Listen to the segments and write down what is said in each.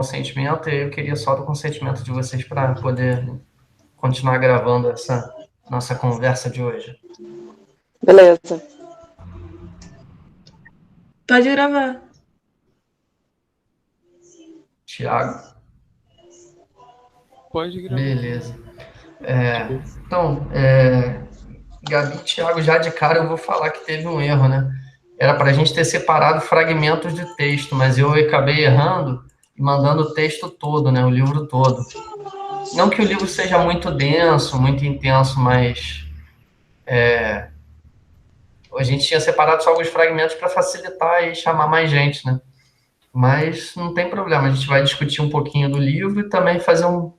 consentimento, e eu queria só do consentimento de vocês para poder continuar gravando essa nossa conversa de hoje. Beleza. Pode gravar. Tiago? Pode gravar. Beleza. Então, Gabi e Thiago, já de cara eu vou falar que teve um erro, né? Era para a gente ter separado fragmentos de texto, mas eu acabei errando e mandando o texto todo, né? O livro todo. Não que o livro seja muito denso, muito intenso, mas a gente tinha separado só alguns fragmentos para facilitar e chamar mais gente, né? Mas não tem problema, a gente vai discutir um pouquinho do livro e também fazer uma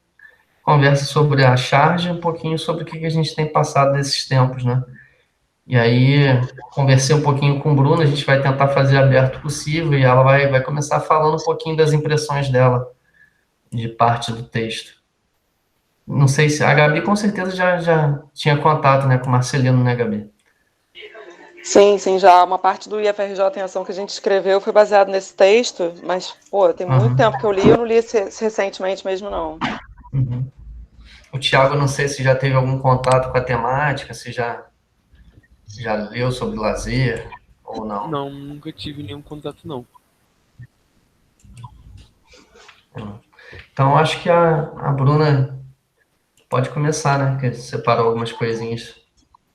conversa sobre a charge, um pouquinho sobre o que a gente tem passado nesses tempos, né? E aí, conversei um pouquinho com o Bruno, a gente vai tentar fazer aberto possível e ela vai começar falando um pouquinho das impressões dela, de parte do texto. Não sei se... A Gabi com certeza já tinha contato, né, com o Marcelino, né, Gabi? Sim, já uma parte do IFRJ em Ação que a gente escreveu foi baseado nesse texto, mas, tem muito tempo que eu li, eu não li esse recentemente mesmo, não. Uhum. O Thiago, não sei se já teve algum contato com a temática, se já leu sobre lazer ou não. Não, nunca tive nenhum contato, não. Então, acho que a Bruna pode começar, né? Que separou algumas coisinhas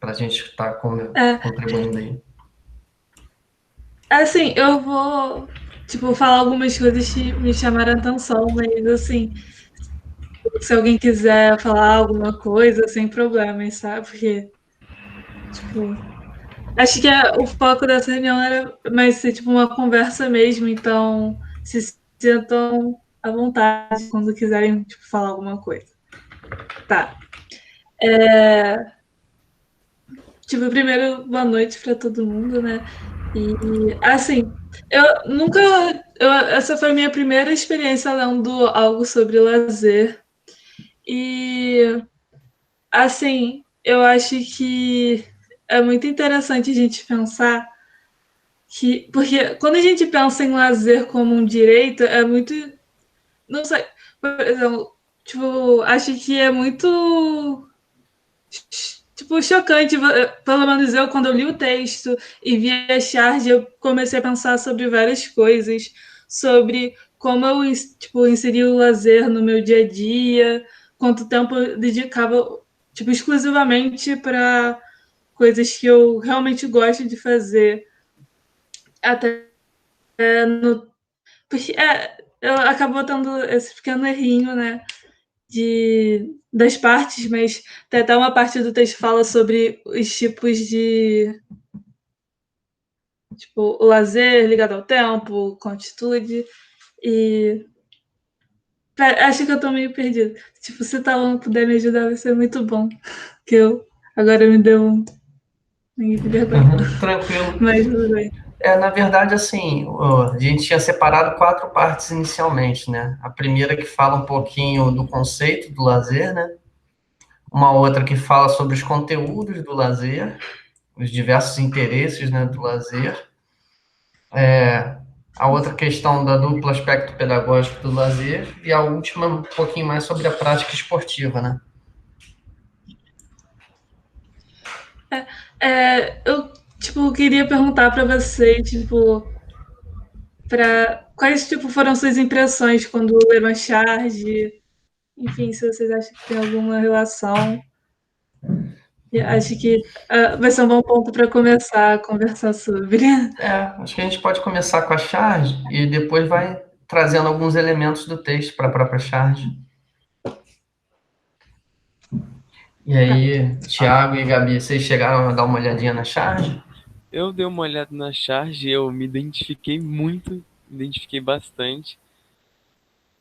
para a gente estar contribuindo aí. Assim, eu vou, falar algumas coisas que me chamaram a atenção, mas, assim, se alguém quiser falar alguma coisa, sem problemas, sabe? Porque, acho que o foco dessa reunião era mais ser, uma conversa mesmo, então se sintam à vontade quando quiserem, falar alguma coisa. Tá. Primeiro, boa noite para todo mundo, né? E, assim, eu nunca. Essa foi a minha primeira experiência lendo algo sobre lazer. E, assim, eu acho que é muito interessante a gente pensar que. Porque quando a gente pensa em lazer como um direito, é muito. Não sei. Por exemplo, acho que é muito chocante, pelo menos eu, quando eu li o texto e vi a charge, eu comecei a pensar sobre várias coisas, sobre como eu, inseri o lazer no meu dia a dia, quanto tempo eu dedicava, exclusivamente para coisas que eu realmente gosto de fazer, até no... Porque eu acabo tendo esse pequeno errinho, né, das partes, mas tem até uma parte do texto que fala sobre os tipos de o lazer ligado ao tempo, com atitude, e acho que eu tô meio perdida. Se o Talão puder me ajudar, vai ser muito bom. Que eu agora me deu um. Tranquilo. Mas tudo bem. Na verdade, assim, a gente tinha separado 4 partes inicialmente, né? A primeira que fala um pouquinho do conceito do lazer, né? Uma outra que fala sobre os conteúdos do lazer, os diversos interesses, né, do lazer. A outra questão da duplo aspecto pedagógico do lazer e a última um pouquinho mais sobre a prática esportiva, né? Eu queria perguntar para você, quais foram suas impressões quando leram a charge? Enfim, se vocês acham que tem alguma relação. Acho que vai ser um bom ponto para começar a conversar sobre. Acho que a gente pode começar com a charge e depois vai trazendo alguns elementos do texto para a própria charge. E aí, Thiago e Gabi, vocês chegaram a dar uma olhadinha na charge? Eu dei uma olhada na charge, eu me identifiquei muito, me identifiquei bastante.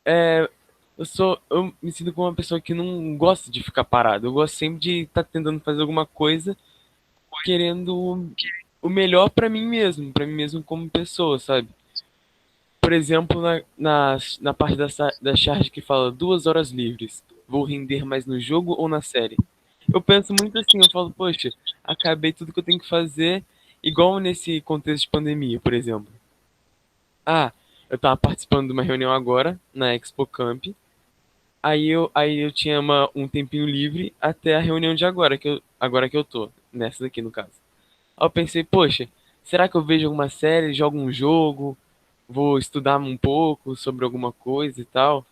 Eu me sinto como uma pessoa que não gosta de ficar parado. Eu gosto sempre de estar tentando fazer alguma coisa, querendo o melhor para mim mesmo como pessoa, sabe? Por exemplo, na parte da charge que fala 2 horas livres, vou render mais no jogo ou na série? Eu penso muito assim, eu falo, poxa, acabei tudo que eu tenho que fazer, igual nesse contexto de pandemia, por exemplo. Ah, eu tava participando de uma reunião agora, na Expo Camp. Aí eu tinha um tempinho livre até a reunião de agora, agora que eu tô, nessa daqui no caso. Aí eu pensei, poxa, será que eu vejo alguma série, jogo um jogo, vou estudar um pouco sobre alguma coisa e tal?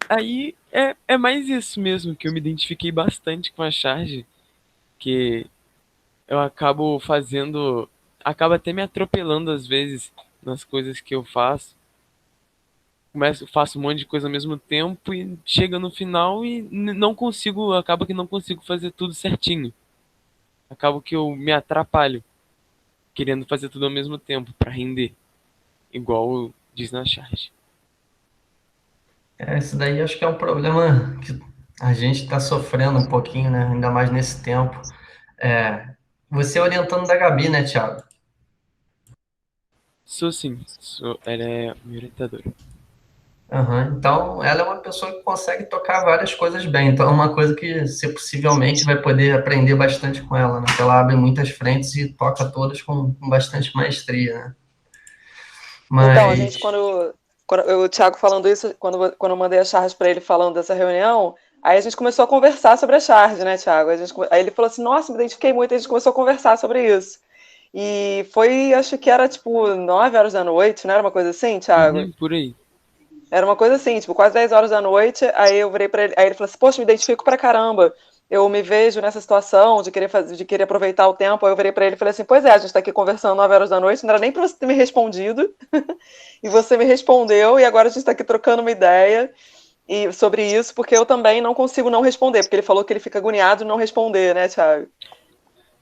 Aí é mais isso mesmo, que eu me identifiquei bastante com a charge, que eu acabo fazendo, acaba até me atropelando às vezes nas coisas que eu faço. Faço um monte de coisa ao mesmo tempo e chega no final e não consigo, acaba que não consigo fazer tudo certinho. Acabo que eu me atrapalho, querendo fazer tudo ao mesmo tempo para render, igual diz na charge. Isso daí acho que é um problema que a gente está sofrendo um pouquinho, né? Ainda mais nesse tempo. É, você orientando da Gabi, né, Thiago? Sou sim, ela é minha orientadora. Aham. Então, ela é uma pessoa que consegue tocar várias coisas bem. Então, é uma coisa que você possivelmente vai poder aprender bastante com ela, né? Porque ela abre muitas frentes e toca todas com bastante maestria, né? Então, a gente, Mas, o Thiago falando isso, quando eu mandei a charge para ele falando dessa reunião, aí a gente começou a conversar sobre a charge, né, Thiago? Aí ele falou assim, nossa, me identifiquei muito, e a gente começou a conversar sobre isso. E foi, acho que era tipo 9 horas da noite, não era uma coisa assim, Thiago? Uhum, por aí. Era uma coisa assim, tipo, quase 10 horas da noite, aí eu virei pra ele, aí ele falou assim, poxa, me identifico pra caramba. Eu me vejo nessa situação de querer fazer, de querer aproveitar o tempo. Aí eu virei pra ele e falei assim, pois é, a gente tá aqui conversando 9 horas da noite, não era nem pra você ter me respondido. E você me respondeu, e agora a gente tá aqui trocando uma ideia sobre isso, porque eu também não consigo não responder, porque ele falou que ele fica agoniado de não responder, né, Thiago?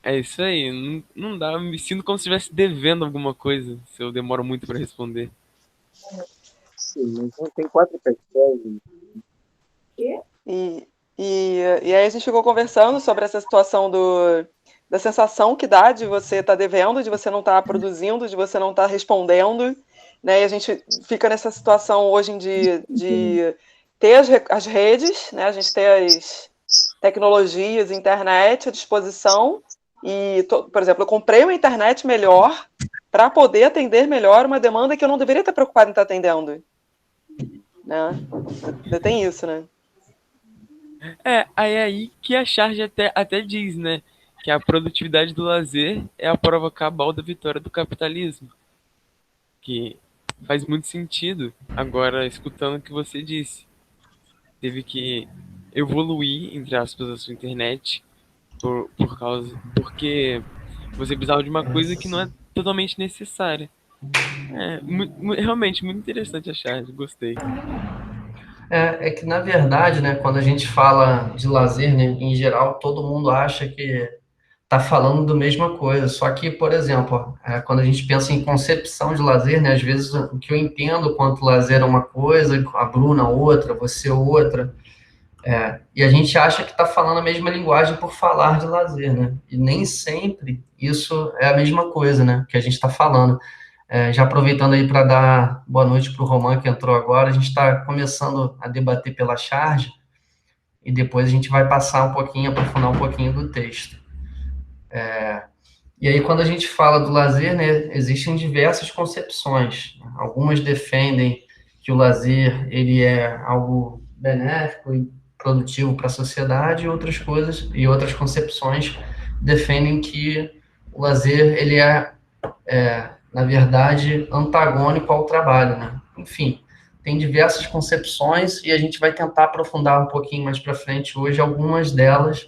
É isso aí, não dá, eu me sinto como se estivesse devendo alguma coisa, se eu demoro muito para responder. Sim, então tem 4 pessoas. E aí a gente ficou conversando sobre essa situação da sensação que dá de você estar devendo, de você não estar produzindo, de você não estar respondendo, né? E a gente fica nessa situação hoje em dia de ter as redes, né? A gente ter as tecnologias, internet à disposição. E, por exemplo, eu comprei uma internet melhor para poder atender melhor uma demanda que eu não deveria estar preocupada em estar atendendo. Né? Tem isso, né? Aí que a charge até diz, né? Que a produtividade do lazer é a prova cabal da vitória do capitalismo. Que faz muito sentido. Agora, escutando o que você disse, teve que evoluir, entre aspas, a sua internet porque você precisava de uma coisa que não é totalmente necessária. Realmente, muito interessante a charge, gostei. é que, na verdade, né, quando a gente fala de lazer, né, em geral, todo mundo acha que está falando da mesma coisa. Só que, por exemplo, quando a gente pensa em concepção de lazer, né, às vezes o que eu entendo quanto lazer é uma coisa, a Bruna outra, você outra, e a gente acha que está falando a mesma linguagem por falar de lazer, né? E nem sempre isso é a mesma coisa, né, que a gente está falando. Já aproveitando aí para dar boa noite para o Roman que entrou agora, a gente está começando a debater pela charge e depois a gente vai passar um pouquinho, aprofundar um pouquinho do texto. E aí, quando a gente fala do lazer, né, existem diversas concepções. Algumas defendem que o lazer ele é algo benéfico e produtivo para a sociedade, e outras concepções defendem que o lazer ele na verdade, antagônico ao trabalho, né? Enfim, tem diversas concepções e a gente vai tentar aprofundar um pouquinho mais para frente hoje algumas delas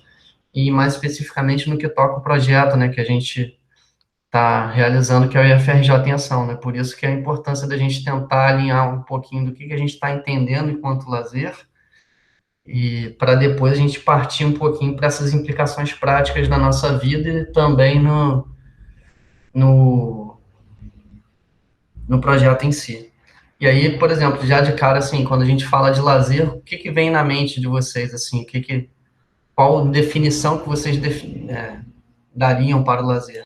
e mais especificamente no que toca o projeto, né, que a gente está realizando, que é o IFRJ em Ação, né? Por isso que é a importância da gente tentar alinhar um pouquinho do que a gente está entendendo enquanto lazer e para depois a gente partir um pouquinho para essas implicações práticas da nossa vida e também no, no projeto em si. E aí, por exemplo, já de cara, assim, quando a gente fala de lazer, o que vem na mente de vocês, assim, qual definição que vocês dariam para o lazer?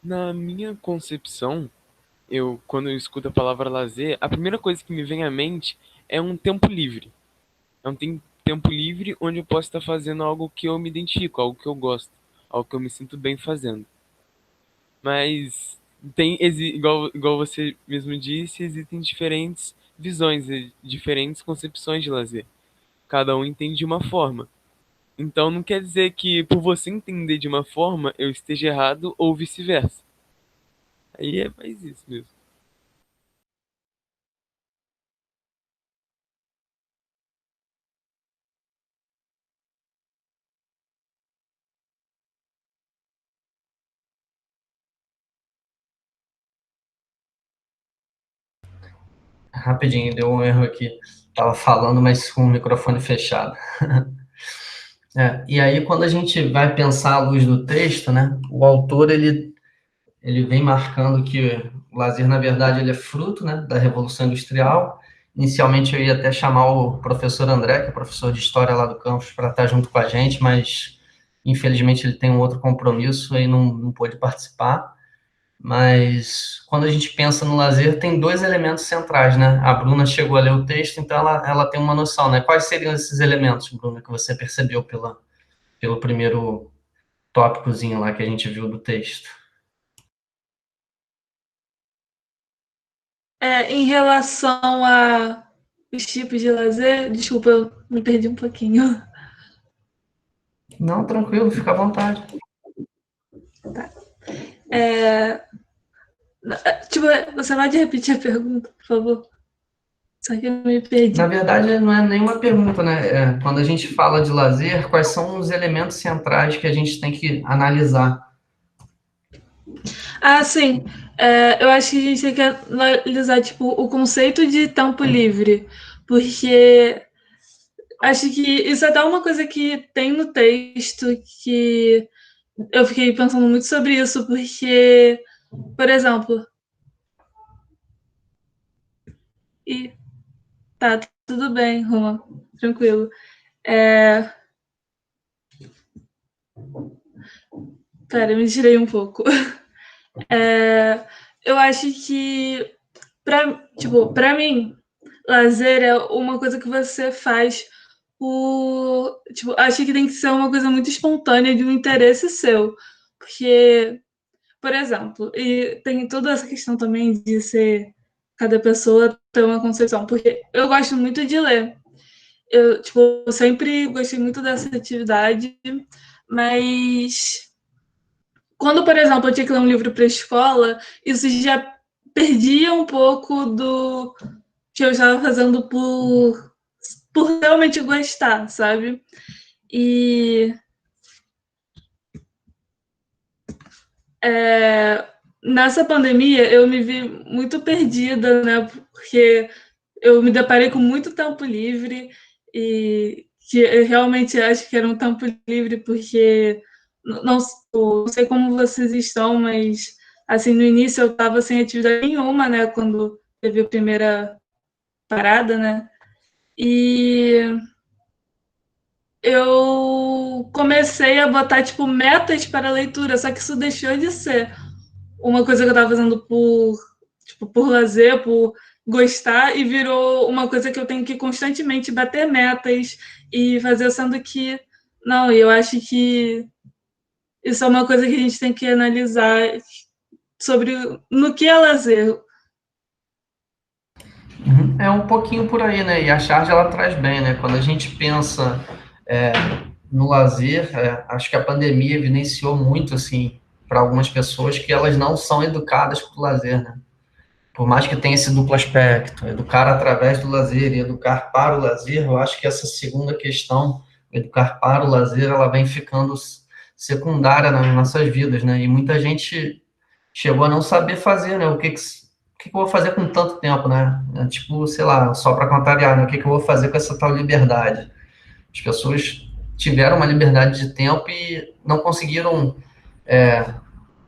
Na minha concepção, quando eu escuto a palavra lazer, a primeira coisa que me vem à mente é um tempo livre. É um tempo livre onde eu posso estar fazendo algo que eu me identifico, algo que eu gosto, algo que eu me sinto bem fazendo. Mas igual você mesmo disse, existem diferentes visões e diferentes concepções de lazer. Cada um entende de uma forma. Então não quer dizer que por você entender de uma forma eu esteja errado ou vice-versa. Aí é mais isso mesmo. Rapidinho, deu um erro aqui. Estava falando, mas com o microfone fechado. E aí, quando a gente vai pensar à luz do texto, né, o autor ele vem marcando que o lazer, na verdade, ele é fruto, né, da Revolução Industrial. Inicialmente, eu ia até chamar o professor André, que é professor de História lá do campus, para estar junto com a gente, mas, infelizmente, ele tem um outro compromisso e não pôde participar. Mas, quando a gente pensa no lazer, tem dois elementos centrais, né? A Bruna chegou a ler o texto, então ela tem uma noção, né? Quais seriam esses elementos, Bruna, que você percebeu pelo primeiro tópicozinho lá que a gente viu do texto? Em relação a os tipos de lazer, desculpa, eu me perdi um pouquinho. Não, tranquilo, fica à vontade. Tipo, você pode repetir a pergunta, por favor? Só que eu me perdi. Na verdade, não é nenhuma pergunta, né? Quando a gente fala de lazer, quais são os elementos centrais que a gente tem que analisar? Sim. Eu acho que a gente tem que analisar, tipo, o conceito de tempo livre, porque acho que isso é até uma coisa que tem no texto que eu fiquei pensando muito sobre isso, porque, por exemplo, tá tudo bem, Roma, tranquilo. Pera, me tirei um pouco. Eu acho que, pra mim, lazer é uma coisa que você faz por. Tipo, acho que tem que ser uma coisa muito espontânea de um interesse seu. Porque, por exemplo, e tem toda essa questão também de ser. Cada pessoa tem uma concepção. Porque eu gosto muito de ler. Eu sempre gostei muito dessa atividade, mas quando, por exemplo, eu tinha que ler um livro para a escola, isso já perdia um pouco do que eu estava fazendo por realmente gostar, sabe? E nessa pandemia eu me vi muito perdida, né? Porque eu me deparei com muito tempo livre e que eu realmente acho que era um tempo livre porque não sei como vocês estão, mas assim no início eu estava sem atividade nenhuma, né? Quando teve a primeira parada, né? E eu comecei a botar tipo metas para a leitura, só que isso deixou de ser uma coisa que eu estava fazendo por lazer, por gostar, e virou uma coisa que eu tenho que constantemente bater metas e fazer, sendo que não, eu acho que isso é uma coisa que a gente tem que analisar sobre no que é lazer. É um pouquinho por aí, né? E a charge ela traz bem, né? Quando a gente pensa no lazer, acho que a pandemia evidenciou muito, assim, para algumas pessoas que elas não são educadas para o lazer, né? Por mais que tenha esse duplo aspecto, educar através do lazer e educar para o lazer, eu acho que essa segunda questão, educar para o lazer, ela vem ficando secundária nas nossas vidas, né? E muita gente chegou a não saber fazer, né? O que eu vou fazer com tanto tempo, né? Tipo, sei lá, só para contrariar, né? O que eu vou fazer com essa tal liberdade? As pessoas tiveram uma liberdade de tempo e não conseguiram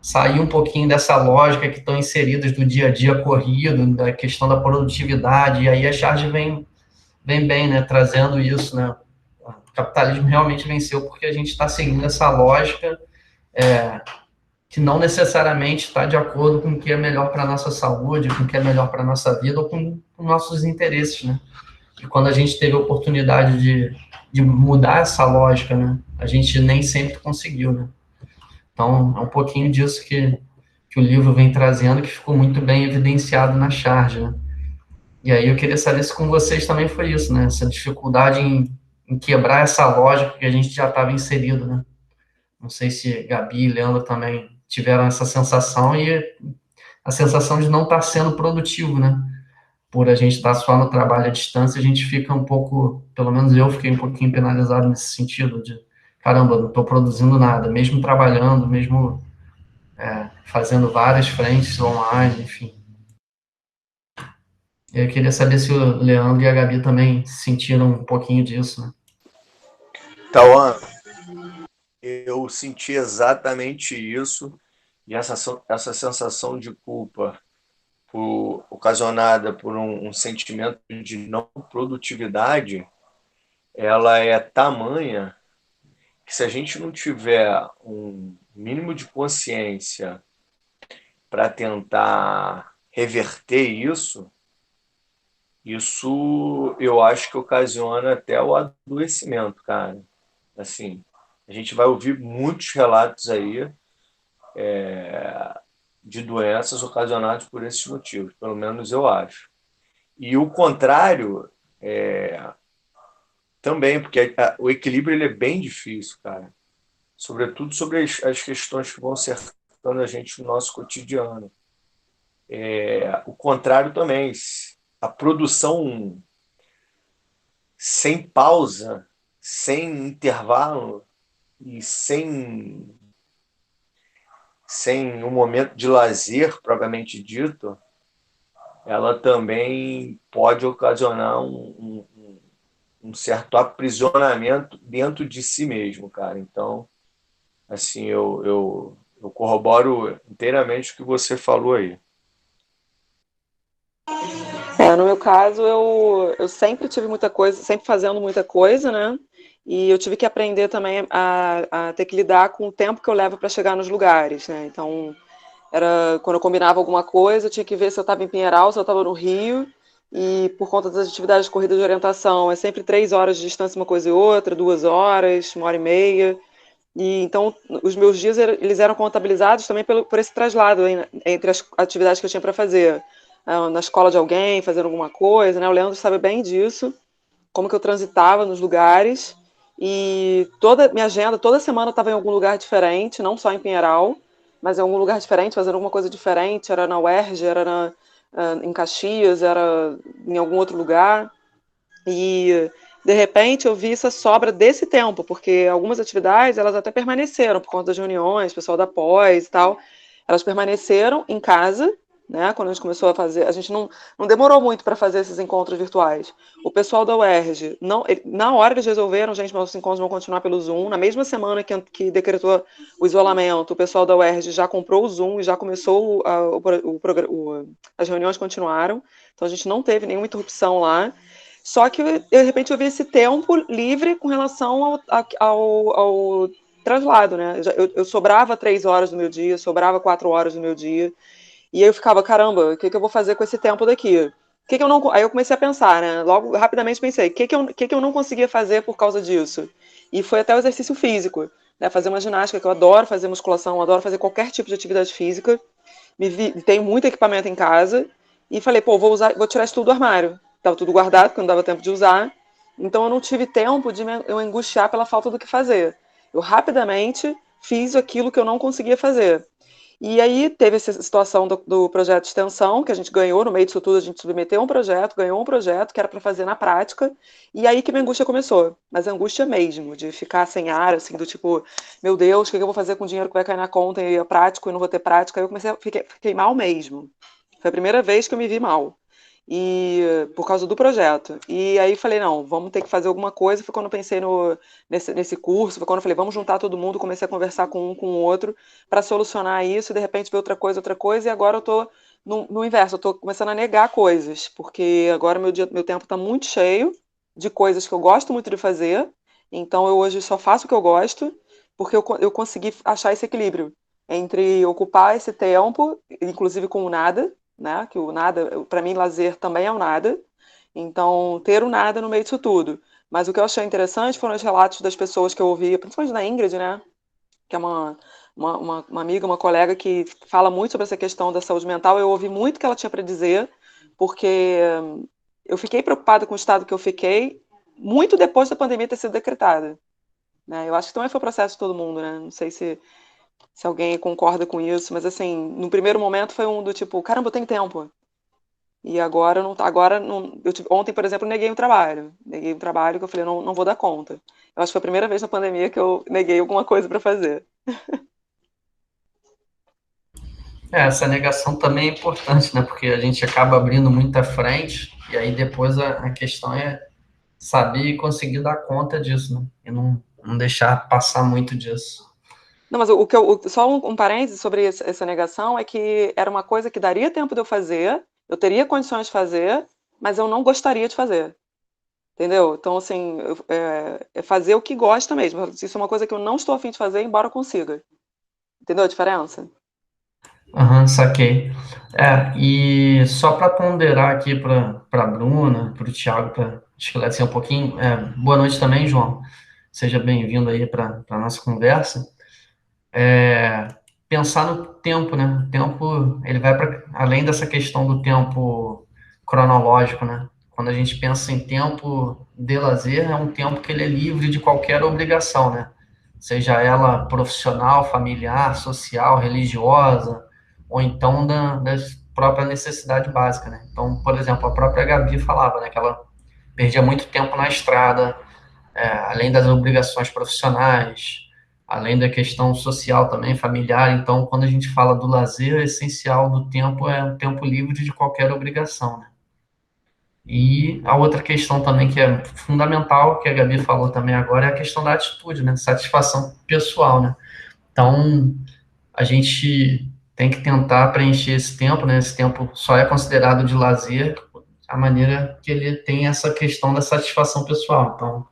sair um pouquinho dessa lógica que estão inseridas do dia a dia corrido, da questão da produtividade, e aí a charge vem bem, né? Trazendo isso, né? O capitalismo realmente venceu porque a gente está seguindo essa lógica que não necessariamente está de acordo com o que é melhor para a nossa saúde, com o que é melhor para a nossa vida ou com nossos interesses, né? E quando a gente teve a oportunidade de mudar essa lógica, né? A gente nem sempre conseguiu, né? Então, é um pouquinho disso que que o livro vem trazendo, que ficou muito bem evidenciado na charge, né? E aí eu queria saber se com vocês também foi isso, né? Essa dificuldade em quebrar essa lógica que a gente já estava inserido, né? Não sei se Gabi e Leandro também tiveram essa sensação e a sensação de não estar sendo produtivo, né? Por a gente estar só no trabalho à distância, a gente fica um pouco, pelo menos eu fiquei um pouquinho penalizado nesse sentido de, caramba, não estou produzindo nada, mesmo trabalhando, mesmo fazendo várias frentes online, enfim. Eu queria saber se o Leandro e a Gabi também sentiram um pouquinho disso, né? Então, eu senti exatamente isso, e essa sensação de culpa ocasionada por um sentimento de não produtividade, ela é tamanha que, se a gente não tiver um mínimo de consciência para tentar reverter isso eu acho que ocasiona até o adoecimento, cara. Assim, a gente vai ouvir muitos relatos aí de doenças ocasionadas por esses motivos, pelo menos eu acho. E o contrário também, porque o equilíbrio ele é bem difícil, cara. Sobretudo sobre as questões que vão cercando a gente no nosso cotidiano. O contrário também, a produção sem pausa, sem intervalo e sem um momento de lazer propriamente dito, ela também pode ocasionar um certo aprisionamento dentro de si mesmo, cara. Então, assim, eu corroboro inteiramente o que você falou aí. No meu caso, eu sempre tive muita coisa, sempre fazendo muita coisa, né? E eu tive que aprender também a ter que lidar com o tempo que eu levo para chegar nos lugares, né? Então, quando eu combinava alguma coisa, eu tinha que ver se eu estava em Pinheiral, se eu estava no Rio, e por conta das atividades de corrida de orientação, é sempre 3 horas de distância uma coisa e outra, 2 horas, 1h30. E então, os meus dias eles eram contabilizados também por esse traslado entre as atividades que eu tinha para fazer. Na escola de alguém, fazendo alguma coisa, né? O Leandro sabe bem disso, como que eu transitava nos lugares. E minha agenda, toda semana eu estava em algum lugar diferente, não só em Pinheiral, mas em algum lugar diferente, fazendo alguma coisa diferente. Era na UERJ, era em Caxias, era em algum outro lugar. E, de repente, eu vi essa sobra desse tempo, porque algumas atividades, elas até permaneceram, por conta das reuniões, pessoal da pós e tal, elas permaneceram em casa, né, quando a gente começou a fazer, a gente não demorou muito para fazer esses encontros virtuais. O pessoal da UERJ, na hora eles resolveram, gente, nossos encontros vão continuar pelo Zoom, na mesma semana que decretou o isolamento, o pessoal da UERJ já comprou o Zoom e já começou, as reuniões continuaram, então a gente não teve nenhuma interrupção lá. Só que, de repente, eu vi esse tempo livre com relação ao traslado, né? Eu sobrava 3 horas do meu dia, sobrava 4 horas do meu dia, e aí eu ficava, caramba, o que eu vou fazer com esse tempo daqui? Que eu não... Aí eu comecei a pensar, né? Logo, rapidamente pensei, o que eu não conseguia fazer por causa disso? E foi até o exercício físico, né? Fazer uma ginástica, que eu adoro fazer musculação, adoro fazer qualquer tipo de atividade física, tenho muito equipamento em casa, e falei, pô, vou tirar isso tudo do armário. Estava tudo guardado, porque não dava tempo de usar. Então eu não tive tempo de eu angustiar pela falta do que fazer. Eu rapidamente fiz aquilo que eu não conseguia fazer. E aí teve essa situação do projeto de extensão, que a gente ganhou, no meio disso tudo a gente submeteu um projeto, ganhou um projeto que era para fazer na prática, e aí que minha angústia começou. Mas a angústia mesmo, de ficar sem ar, assim, do tipo, meu Deus, o que eu vou fazer com o dinheiro que vai cair na conta e é prático e não vou ter prática? Aí eu fiquei mal mesmo. Foi a primeira vez que eu me vi mal. E por causa do projeto. E aí falei, não, vamos ter que fazer alguma coisa. Foi quando eu pensei nesse curso, foi quando eu falei, vamos juntar todo mundo, comecei a conversar com um com o outro para solucionar isso, e de repente ver outra coisa, e agora eu tô no inverso, eu tô começando a negar coisas, porque agora meu tempo está muito cheio de coisas que eu gosto muito de fazer, então eu hoje só faço o que eu gosto, porque eu consegui achar esse equilíbrio entre ocupar esse tempo, inclusive com o nada, né? Que o nada, para mim, lazer também é o nada. Então, ter o nada no meio disso tudo. Mas o que eu achei interessante foram os relatos das pessoas que eu ouvi, principalmente da Ingrid, né? Que é uma uma amiga, uma colega que fala muito sobre essa questão da saúde mental. Eu ouvi muito o que ela tinha para dizer, porque eu fiquei preocupada com o estado que eu fiquei muito depois da pandemia ter sido decretada, né? Eu acho que também foi o processo de todo mundo, né? Não sei se alguém concorda com isso, mas assim, no primeiro momento foi um do tipo, caramba, eu tenho tempo. E agora não, ontem, por exemplo, neguei um trabalho que eu falei, não vou dar conta. Eu acho que foi a primeira vez na pandemia que eu neguei alguma coisa para fazer. Essa negação também é importante, né? Porque a gente acaba abrindo muita frente, e aí depois a questão é saber e conseguir dar conta disso, né? E não deixar passar muito disso. Não, mas só um parênteses sobre essa negação é que era uma coisa que daria tempo de eu fazer, eu teria condições de fazer, mas eu não gostaria de fazer. Entendeu? Então, assim, é fazer o que gosta mesmo. Isso é uma coisa que eu não estou a fim de fazer, embora eu consiga. Entendeu a diferença? Aham, saquei. E só para ponderar aqui para a Bruna, para o Thiago, para esclarecer um pouquinho, boa noite também, João. Seja bem-vindo aí para a nossa conversa. Pensar no tempo, né? O tempo, ele vai para além dessa questão do tempo cronológico, né? Quando a gente pensa em tempo de lazer, é um tempo que ele é livre de qualquer obrigação, né? Seja ela profissional, familiar, social, religiosa, ou então da própria necessidade básica, né? Então, por exemplo, a própria Gabi falava, né, que ela perdia muito tempo na estrada, além das obrigações profissionais, além da questão social também, familiar. Então, quando a gente fala do lazer, o essencial do tempo é um tempo livre de qualquer obrigação, né? E a outra questão também que é fundamental, que a Gabi falou também agora, é a questão da atitude, né? Satisfação pessoal, né? Então, a gente tem que tentar preencher esse tempo, né? Esse tempo só é considerado de lazer a maneira que ele tem essa questão da satisfação pessoal. Então,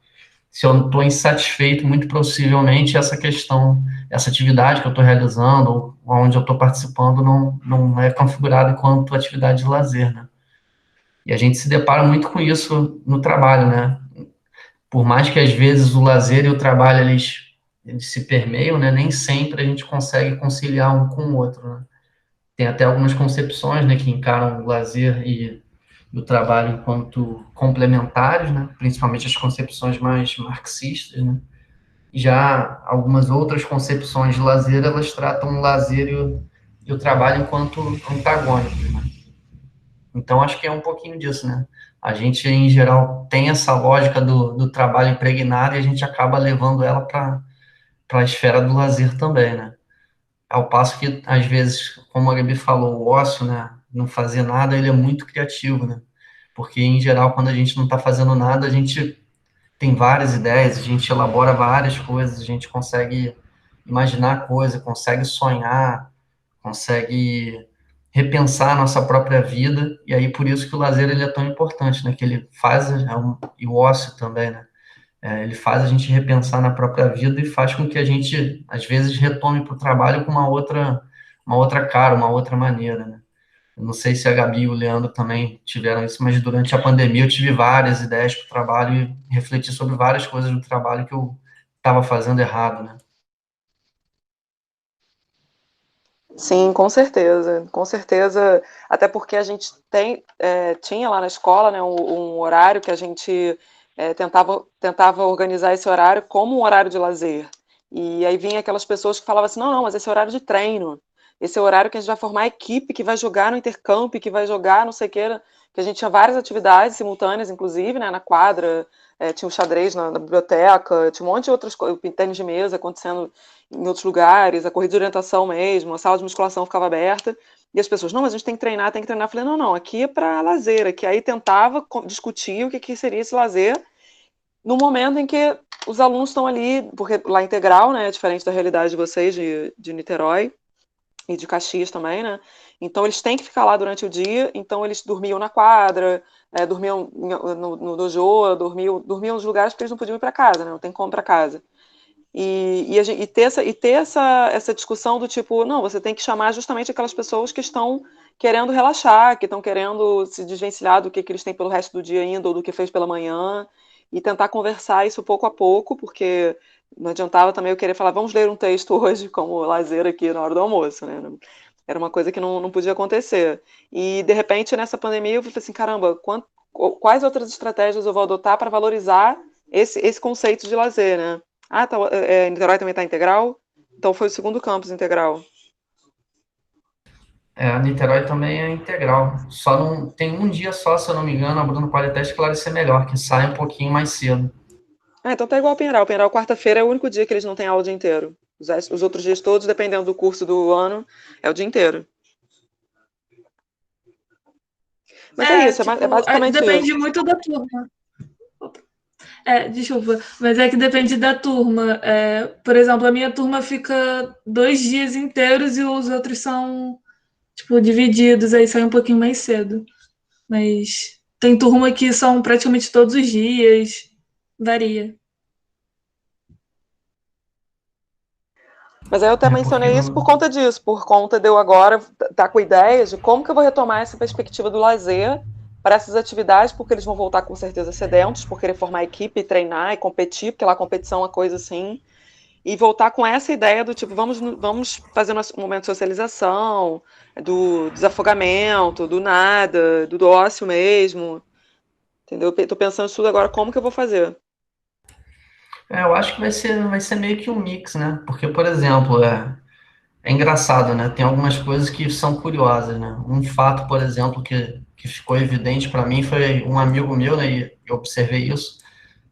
se eu estou insatisfeito, muito possivelmente essa questão, essa atividade que eu estou realizando, ou onde eu estou participando, não é configurada enquanto atividade de lazer, né? E a gente se depara muito com isso no trabalho, né? Por mais que às vezes o lazer e o trabalho eles se permeiam, né? Nem sempre a gente consegue conciliar um com o outro, né? Tem até algumas concepções, né, que encaram o lazer e o trabalho enquanto complementares, né? Principalmente as concepções mais marxistas, né? Já algumas outras concepções de lazer, elas tratam o lazer e o trabalho enquanto antagônicos, né? Então, acho que é um pouquinho disso, né? A gente, em geral, tem essa lógica do trabalho impregnado e a gente acaba levando ela para a esfera do lazer também, né? Ao passo que, às vezes, como a Gabi falou, o ócio, né? Não fazer nada, ele é muito criativo, né? Porque, em geral, quando a gente não está fazendo nada, a gente tem várias ideias, a gente elabora várias coisas, a gente consegue imaginar coisas, consegue sonhar, consegue repensar a nossa própria vida, e aí por isso que o lazer ele é tão importante, né? Que ele faz, e o ócio também, né? Ele faz a gente repensar na própria vida e faz com que a gente, às vezes, retome para o trabalho com uma outra cara, uma outra maneira, né? Eu não sei se a Gabi e o Leandro também tiveram isso, mas durante a pandemia eu tive várias ideias para o trabalho e refleti sobre várias coisas do trabalho que eu estava fazendo errado, né? Sim, com certeza, com certeza. Até porque a gente tinha lá na escola, né, um horário que a gente tentava organizar esse horário como um horário de lazer. E aí vinha aquelas pessoas que falavam assim, não, mas esse é horário de treino. Esse é o horário que a gente vai formar a equipe, que vai jogar no intercamp, que vai jogar não sei o que. Que a gente tinha várias atividades simultâneas, inclusive, né, na quadra, tinha o xadrez na biblioteca, tinha um monte de outras coisas, tênis de mesa acontecendo em outros lugares, a corrida de orientação mesmo, a sala de musculação ficava aberta, e as pessoas, não, mas a gente tem que treinar, tem que treinar. Eu falei, não, aqui é para lazer, aqui aí tentava discutir o que seria esse lazer, no momento em que os alunos estão ali, porque lá é integral, né, é diferente da realidade de vocês, de Niterói, e de Caxias também, né, então eles têm que ficar lá durante o dia, então eles dormiam na quadra, dormiam no dojo, dormiam nos lugares porque eles não podiam ir para casa, né, não tem como para casa. E ter essa discussão do tipo, não, você tem que chamar justamente aquelas pessoas que estão querendo relaxar, que estão querendo se desvencilhar do que eles têm pelo resto do dia ainda, ou do que fez pela manhã, e tentar conversar isso pouco a pouco, porque não adiantava também eu querer falar, vamos ler um texto hoje como lazer aqui na hora do almoço, né? Era uma coisa que não podia acontecer. E, de repente, nessa pandemia, eu falei assim, caramba, quais outras estratégias eu vou adotar para valorizar esse conceito de lazer, né? Ah, tá, Niterói também está integral? Então foi o segundo campus integral. A Niterói também é integral. Só não tem um dia só, se eu não me engano, a Bruno pode até esclarecer melhor, que sai um pouquinho mais cedo. Ah, então tá igual ao Penral. O Penral, quarta-feira, é o único dia que eles não têm aula o dia inteiro. Os outros dias todos, dependendo do curso do ano, é o dia inteiro. Mas é isso, é basicamente depende isso. muito da turma. Desculpa, mas é que depende da turma. Por exemplo, a minha turma fica 2 dias inteiros e os outros são, tipo, divididos, aí sai um pouquinho mais cedo. Mas tem turma que são praticamente todos os dias, varia. Mas aí eu até Porque mencionei isso por conta disso, por conta de eu agora estar com ideias de como que eu vou retomar essa perspectiva do lazer para essas atividades, porque eles vão voltar com certeza sedentos, por querer formar equipe, treinar e competir, porque lá a competição é uma coisa assim, e voltar com essa ideia do tipo, vamos fazer um momento de socialização, do desafogamento, do nada, do ócio mesmo, entendeu? Tô pensando isso tudo agora, como que eu vou fazer? eu acho que vai ser meio que um mix, né? Porque, por exemplo, é engraçado, né? Tem algumas coisas que são curiosas, né? Um fato, por exemplo, que ficou evidente para mim foi um amigo meu, né? E eu observei isso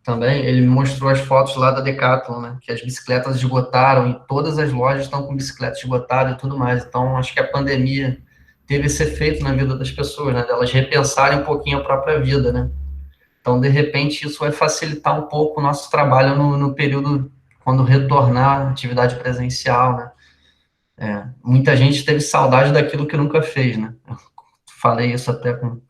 também. Ele me mostrou as fotos lá da Decathlon, né? Que as bicicletas esgotaram e todas as lojas estão com bicicleta esgotada e tudo mais. Então, acho que a pandemia teve esse efeito na vida das pessoas, né? Delas repensarem um pouquinho a própria vida, né? Então, de repente, isso vai facilitar um pouco o nosso trabalho no período quando retornar à atividade presencial, né? Muita gente teve saudade daquilo que nunca fez, né? Eu falei isso até com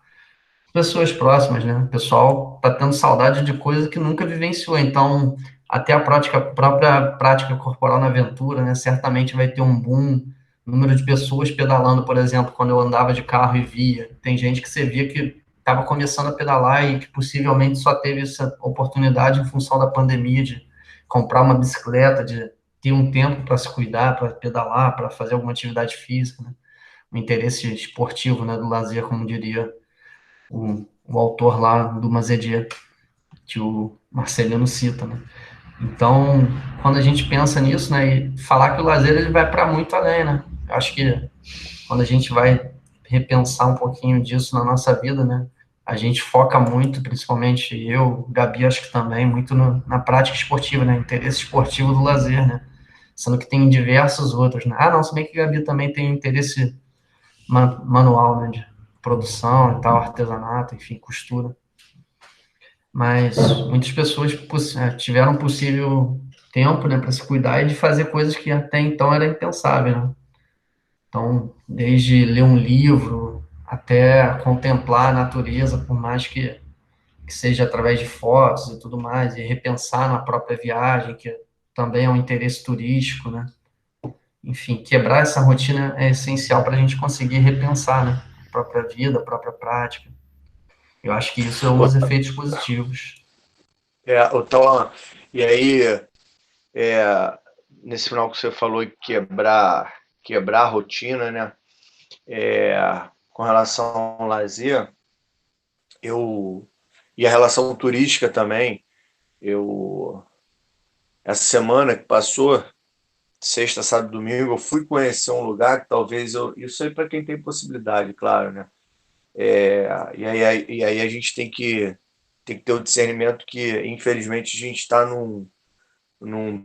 pessoas próximas, né? O pessoal está tendo saudade de coisas que nunca vivenciou. Então, até a própria prática corporal na aventura, né? Certamente vai ter um boom. Número de pessoas pedalando, por exemplo, quando eu andava de carro e via. Tem gente que você via que estava começando a pedalar e que possivelmente só teve essa oportunidade em função da pandemia de comprar uma bicicleta, de ter um tempo para se cuidar, para pedalar, para fazer alguma atividade física, né? O interesse esportivo, né, do lazer, como diria o autor lá do Mazedier, que o Marcelino cita, né? Então, quando a gente pensa nisso, né, e falar que o lazer ele vai para muito além, né? Eu acho que quando a gente vai repensar um pouquinho disso na nossa vida, né, a gente foca muito, principalmente eu, Gabi, acho que também, muito na prática esportiva, né, interesse esportivo do lazer, né, sendo que tem diversos outros, né. Ah, não, se bem que Gabi também tem interesse manual, né, de produção e tal, artesanato, enfim, costura. Mas muitas pessoas tiveram possível tempo, né, para se cuidar e de fazer coisas que até então era impensável, né? Então, desde ler um livro até contemplar a natureza, por mais que seja através de fotos e tudo mais, e repensar na própria viagem, que também é um interesse turístico, né? Enfim, quebrar essa rotina é essencial para a gente conseguir repensar, né? A própria vida, a própria prática. Eu acho que isso é um dos efeitos positivos. Então, e aí, nesse final que você falou, quebrar a rotina, né? Com relação ao lazer, e a relação turística também, essa semana que passou, sexta, sábado, domingo, eu fui conhecer um lugar que talvez isso aí para quem tem possibilidade, claro, né? E aí a gente tem que ter o discernimento que, infelizmente, a gente está num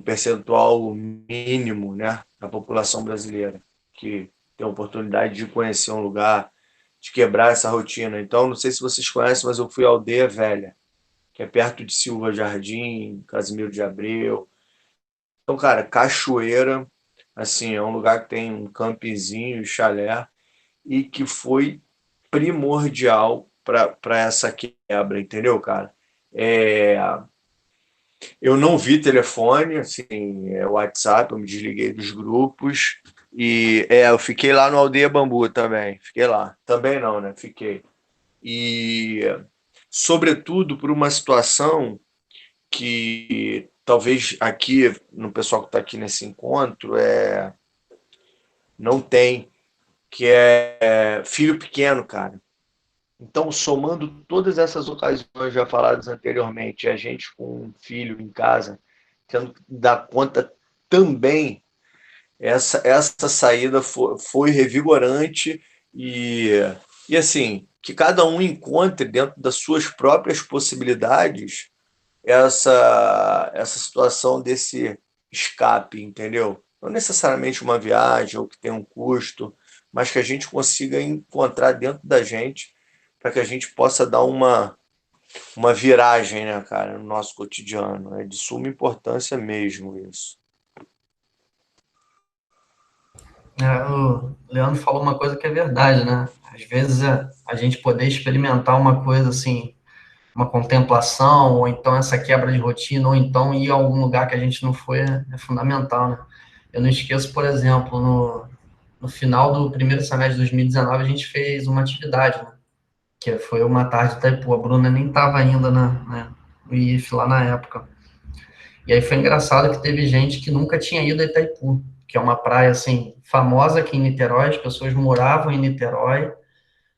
percentual mínimo, né, da população brasileira que tem a oportunidade de conhecer um lugar, de quebrar essa rotina. Então, não sei se vocês conhecem, mas eu fui à Aldeia Velha, que é perto de Silva Jardim, Casimiro de Abreu. Então, cara, cachoeira, assim, é um lugar que tem um campinzinho, chalé, e que foi primordial para essa quebra, entendeu, cara? É, eu não vi telefone, assim, WhatsApp, eu me desliguei dos grupos e eu fiquei lá no Aldeia Bambu também, fiquei lá. Também não, né? Fiquei. E, sobretudo, por uma situação que talvez aqui, no pessoal que está aqui nesse encontro, não tem, que é filho pequeno, cara. Então, somando todas essas ocasiões já faladas anteriormente, a gente com um filho em casa, tendo que dar conta também, essa saída foi revigorante e assim, que cada um encontre dentro das suas próprias possibilidades essa situação desse escape, entendeu? Não necessariamente uma viagem ou que tenha um custo, mas que a gente consiga encontrar dentro da gente para que a gente possa dar uma viragem, né, cara, no nosso cotidiano. É de suma importância mesmo isso. O Leandro falou uma coisa que é verdade, né? Às vezes a gente poder experimentar uma coisa assim, uma contemplação, ou então essa quebra de rotina, ou então ir a algum lugar que a gente não foi, é fundamental, né? Eu não esqueço, por exemplo, no final do primeiro semestre de 2019, a gente fez uma atividade, né? Que foi uma tarde de Itaipu. A Bruna nem estava ainda no IF lá na época. E aí foi engraçado que teve gente que nunca tinha ido a Itaipu, que é uma praia, assim, famosa aqui em Niterói. As pessoas moravam em Niterói,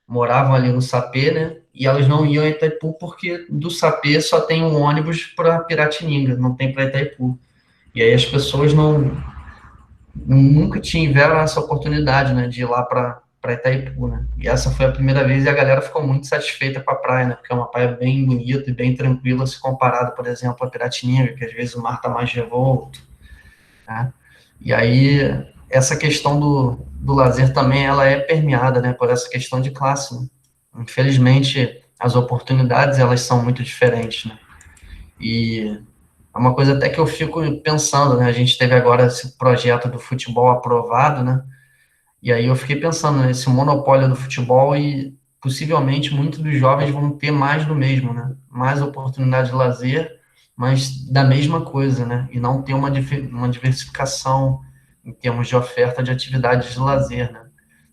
moravam ali no Sapê, né? E elas não iam a Itaipu porque do Sapê só tem um ônibus para Piratininga, não tem para Itaipu. E aí as pessoas nunca tiveram essa oportunidade, né, de ir lá para Itaipu, né? E essa foi a primeira vez e a galera ficou muito satisfeita com a praia, né? Porque é uma praia bem bonita e bem tranquila se comparado, por exemplo, a Piratininga, que às vezes o mar está mais revolto, né? E aí essa questão do lazer também, ela é permeada, né, por essa questão de classe, né? Infelizmente, as oportunidades, elas são muito diferentes, né? E é uma coisa até que eu fico pensando, né? A gente teve agora esse projeto do futebol aprovado, né? E aí eu fiquei pensando nesse monopólio do futebol e possivelmente muitos dos jovens vão ter mais do mesmo, né? Mais oportunidade de lazer, mas da mesma coisa, né? E não ter uma diversificação em termos de oferta de atividades de lazer, né?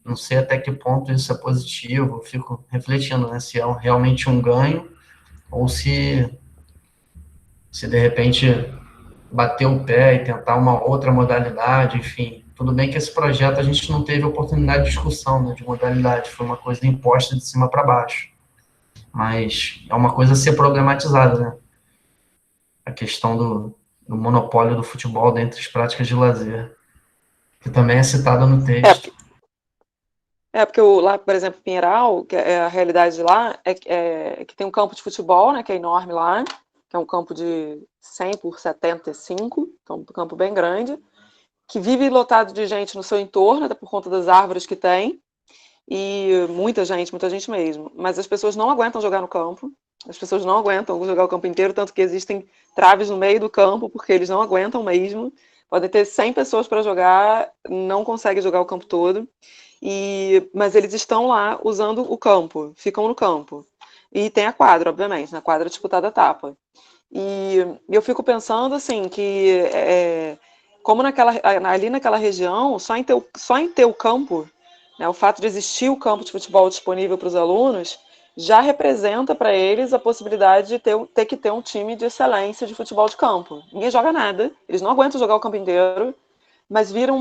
Não sei até que ponto isso é positivo, eu fico refletindo, né? Se é realmente um ganho ou se de repente bater o pé e tentar uma outra modalidade, enfim. Tudo bem que esse projeto a gente não teve oportunidade de discussão, né, de modalidade, foi uma coisa imposta de cima para baixo. Mas é uma coisa a ser problematizada, né? A questão do monopólio do futebol dentre as práticas de lazer, que também é citada no texto. Porque lá, por exemplo, Pinheiral, que é a realidade de lá, é que tem um campo de futebol, né, que é enorme lá, que é um campo de 100 por 75, então um campo bem grande, que vive lotado de gente no seu entorno, até por conta das árvores que tem, e muita gente mesmo. Mas as pessoas não aguentam jogar no campo, as pessoas não aguentam jogar o campo inteiro, tanto que existem traves no meio do campo, porque eles não aguentam mesmo. Podem ter 100 pessoas para jogar, não conseguem jogar o campo todo. Mas eles estão lá usando o campo, ficam no campo. E tem a quadra, obviamente, na quadra disputada a tapa. E eu fico pensando assim que como ali naquela região, só em ter o campo, né, o fato de existir o campo de futebol disponível para os alunos já representa para eles a possibilidade de ter que ter um time de excelência de futebol de campo. Ninguém joga nada, eles não aguentam jogar o campo inteiro, mas viram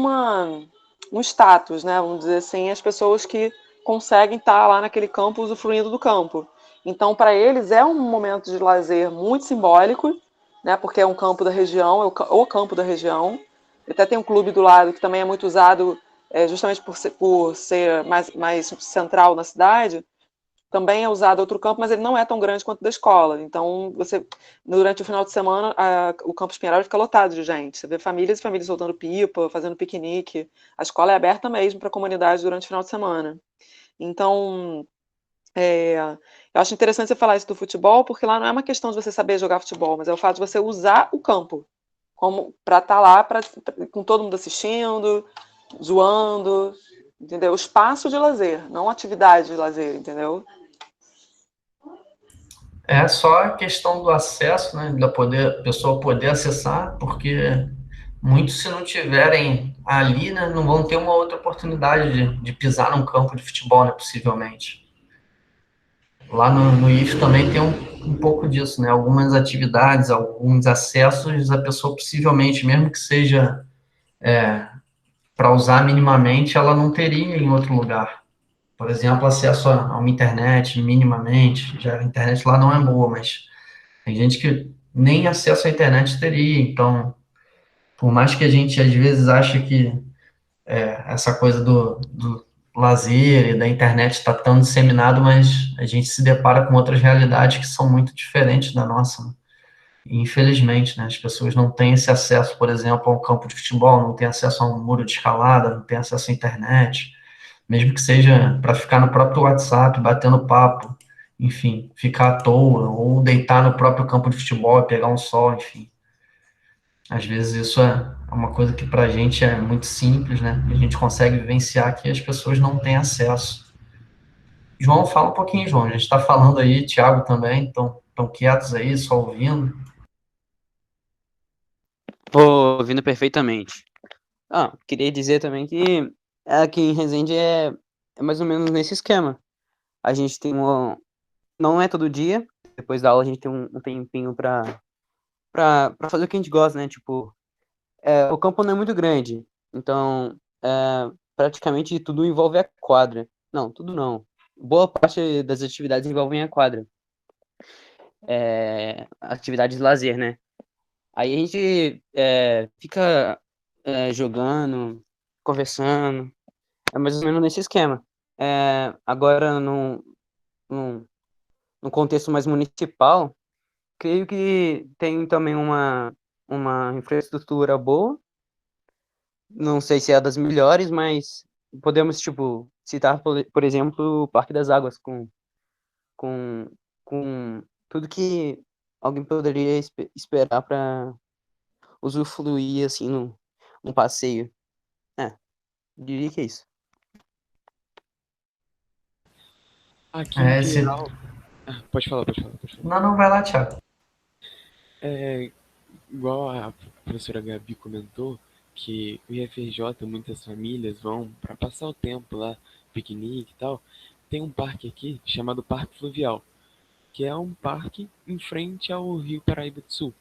um status, né? Vamos dizer assim, as pessoas que conseguem estar lá naquele campo usufruindo do campo. Então, para eles é um momento de lazer muito simbólico, né? Porque é um campo da região, é o campo da região. Até tem um clube do lado que também é muito usado justamente por ser mais central na cidade. Também é usado outro campo, mas ele não é tão grande quanto o da escola. Então, durante o final de semana, o campus Pinheiral fica lotado de gente. Você vê famílias e famílias soltando pipa, fazendo piquenique. A escola é aberta mesmo para a comunidade durante o final de semana. Então, eu acho interessante você falar isso do futebol, porque lá não é uma questão de você saber jogar futebol, mas é o fato de você usar o campo para estar lá com todo mundo assistindo, zoando, entendeu? O espaço de lazer, não atividade de lazer, entendeu? É só a questão do acesso, né, a pessoa poder acessar, porque muitos, se não tiverem ali, né, não vão ter uma outra oportunidade de pisar num campo de futebol, né, possivelmente. Lá no IF também um pouco disso, né? Algumas atividades, alguns acessos, a pessoa possivelmente, mesmo que seja para usar minimamente, ela não teria em outro lugar. Por exemplo, acesso a uma internet minimamente, já a internet lá não é boa, mas tem gente que nem acesso à internet teria, então, por mais que a gente às vezes ache que essa coisa do lazer e da internet está tão disseminado, mas a gente se depara com outras realidades que são muito diferentes da nossa, né? E, infelizmente, né, as pessoas não têm esse acesso, por exemplo, a um campo de futebol, não têm acesso a um muro de escalada, não têm acesso à internet, mesmo que seja para ficar no próprio WhatsApp, batendo papo, enfim, ficar à toa, ou deitar no próprio campo de futebol e pegar um sol, enfim. Às vezes isso é uma coisa que para a gente é muito simples, né? E a gente consegue vivenciar que as pessoas não têm acesso. João, fala um pouquinho, João. A gente está falando aí, Thiago também, estão quietos aí, só ouvindo. Tô ouvindo perfeitamente. Queria dizer também que aqui em Resende é mais ou menos nesse esquema. A gente tem não é todo dia, depois da aula a gente tem um tempinho pra fazer o que a gente gosta, né? Tipo, o campo não é muito grande, então praticamente tudo envolve a quadra. Não, tudo não. Boa parte das atividades envolvem a quadra. Atividades de lazer, né? Aí a gente fica jogando, conversando, é mais ou menos nesse esquema. Agora, num, num contexto mais municipal, creio que tem também uma infraestrutura boa, não sei se é das melhores, mas podemos, tipo, citar, por exemplo, o Parque das Águas, com, com tudo que alguém poderia esperar para usufruir, assim, num passeio. Diria que é isso. Aqui em Esse... geral. Pode falar. Não, vai lá, Thiago. Igual a professora Gabi comentou, que o IFRJ, muitas famílias vão para passar o tempo lá, piquenique e tal. Tem um parque aqui chamado Parque Fluvial, que é um parque em frente ao Rio Paraíba do Sul.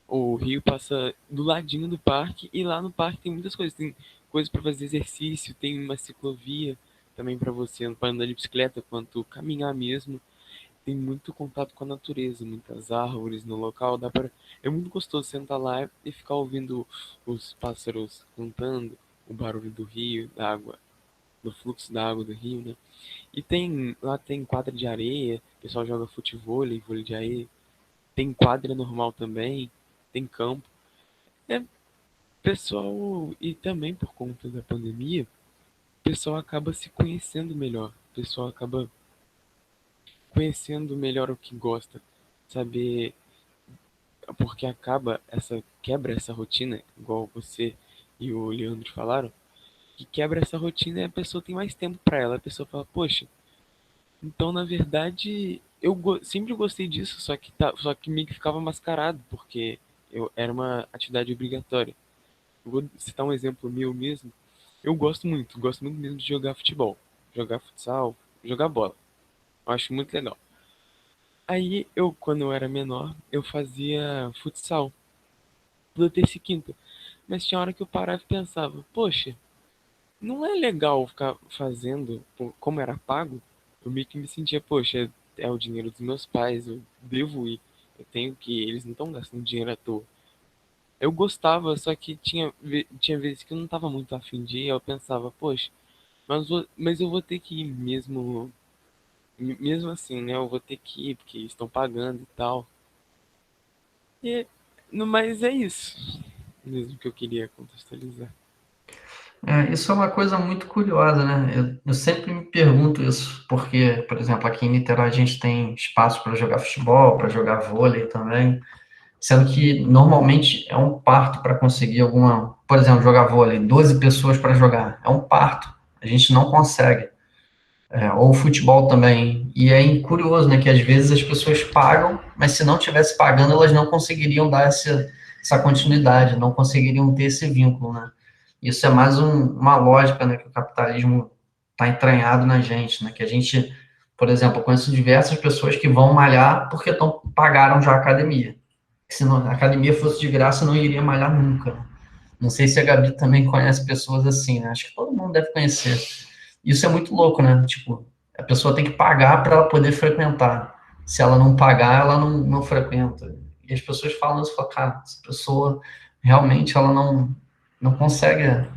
O rio passa do ladinho do parque e lá no parque tem muitas coisas. Tem coisas para fazer exercício, tem uma ciclovia também para você não andar de bicicleta quanto caminhar mesmo. Tem muito contato com a natureza, muitas árvores no local, é muito gostoso sentar lá e ficar ouvindo os pássaros cantando, o barulho do rio, da água, do fluxo da água do rio, né? E lá tem quadra de areia, o pessoal joga futevôlei, vôlei de areia, tem quadra normal também, tem campo. Pessoal, e também por conta da pandemia, o pessoal acaba se conhecendo melhor, o pessoal acaba conhecendo melhor o que gosta, saber, porque quebra essa rotina, igual você e o Leandro falaram, que quebra essa rotina e a pessoa tem mais tempo para ela. A pessoa fala, poxa, então na verdade sempre gostei disso, só que meio que ficava mascarado, porque era uma atividade obrigatória. Eu vou citar um exemplo meu mesmo. Eu gosto muito mesmo de jogar futebol, jogar futsal, jogar bola. Eu acho muito legal. Aí quando eu era menor, eu fazia futsal, toda terça e quinta. Mas tinha hora que eu parava e pensava, poxa, não é legal ficar fazendo, como era pago, eu meio que me sentia, poxa, é o dinheiro dos meus pais, eu devo ir, eles não estão gastando dinheiro à toa. Eu gostava, só que tinha vezes que eu não estava muito afim de ir, eu pensava, poxa, mas eu vou ter que ir mesmo assim, né? Eu vou ter que ir, porque estão pagando e tal. No mais é isso mesmo que eu queria contextualizar. Isso é uma coisa muito curiosa, né? Eu sempre me pergunto isso, porque, por exemplo, aqui em Niterói a gente tem espaço para jogar futebol, para jogar vôlei também, sendo que normalmente é um parto para conseguir por exemplo, jogar vôlei, 12 pessoas para jogar, é um parto, a gente não consegue. Ou futebol também, e é curioso, né, que às vezes as pessoas pagam, mas se não tivesse pagando, elas não conseguiriam dar essa continuidade, não conseguiriam ter esse vínculo, né? Isso é mais uma lógica, né, que o capitalismo está entranhado na gente, né, que a gente Por exemplo, eu conheço diversas pessoas que vão malhar porque pagaram já a academia. Se a academia fosse de graça, eu não iria malhar nunca. Não sei se a Gabi também conhece pessoas assim, né? Acho que todo mundo deve conhecer. Isso é muito louco, né? Tipo, a pessoa tem que pagar para ela poder frequentar. Se ela não pagar, ela não frequenta. E as pessoas falam isso, falam, cara, essa pessoa realmente ela não consegue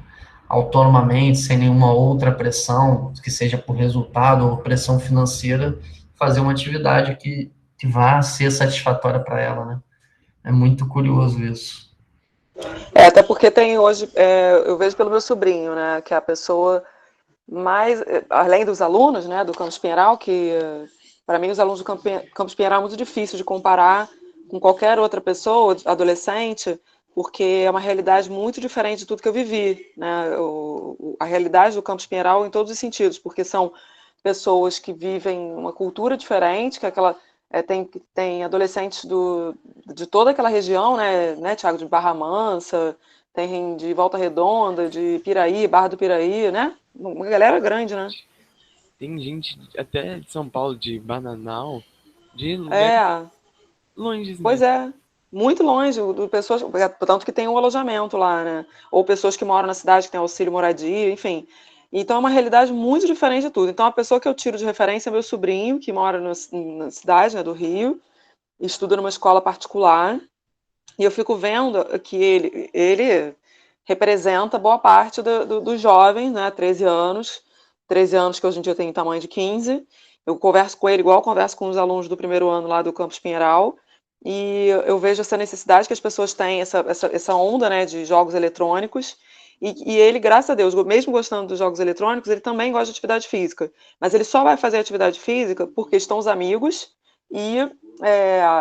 autonomamente, sem nenhuma outra pressão, que seja por resultado ou pressão financeira, fazer uma atividade que vá ser satisfatória para ela, né? É muito curioso isso. Até porque tem hoje, eu vejo pelo meu sobrinho, né, que é a pessoa mais, além dos alunos, né, do Campus Pinheiral, que para mim os alunos do Campus Pinheiral é muito difícil de comparar com qualquer outra pessoa, adolescente, porque é uma realidade muito diferente de tudo que eu vivi, né, a realidade do Campus Pinheiral em todos os sentidos, porque são pessoas que vivem uma cultura diferente, que é aquela tem adolescentes de toda aquela região, né, Thiago, de Barra Mansa, tem de Volta Redonda, de Piraí, Barra do Piraí, né? Uma galera grande, né? Tem gente até de São Paulo, de Bananal, de lugares longe. Pois é. Muito longe, pessoas, tanto que tem um alojamento lá, né? Ou pessoas que moram na cidade que tem auxílio moradia, enfim. Então é uma realidade muito diferente de tudo. Então a pessoa que eu tiro de referência é meu sobrinho, que mora na cidade, né, do Rio, estuda numa escola particular, e eu fico vendo que ele representa boa parte dos jovens, né, 13 anos que hoje em dia tem tamanho de 15. Eu converso com ele igual eu converso com os alunos do primeiro ano lá do Campus Pinheiral, e eu vejo essa necessidade que as pessoas têm, essa onda, né, de jogos eletrônicos, e ele, graças a Deus, mesmo gostando dos jogos eletrônicos, ele também gosta de atividade física, mas ele só vai fazer atividade física porque estão os amigos e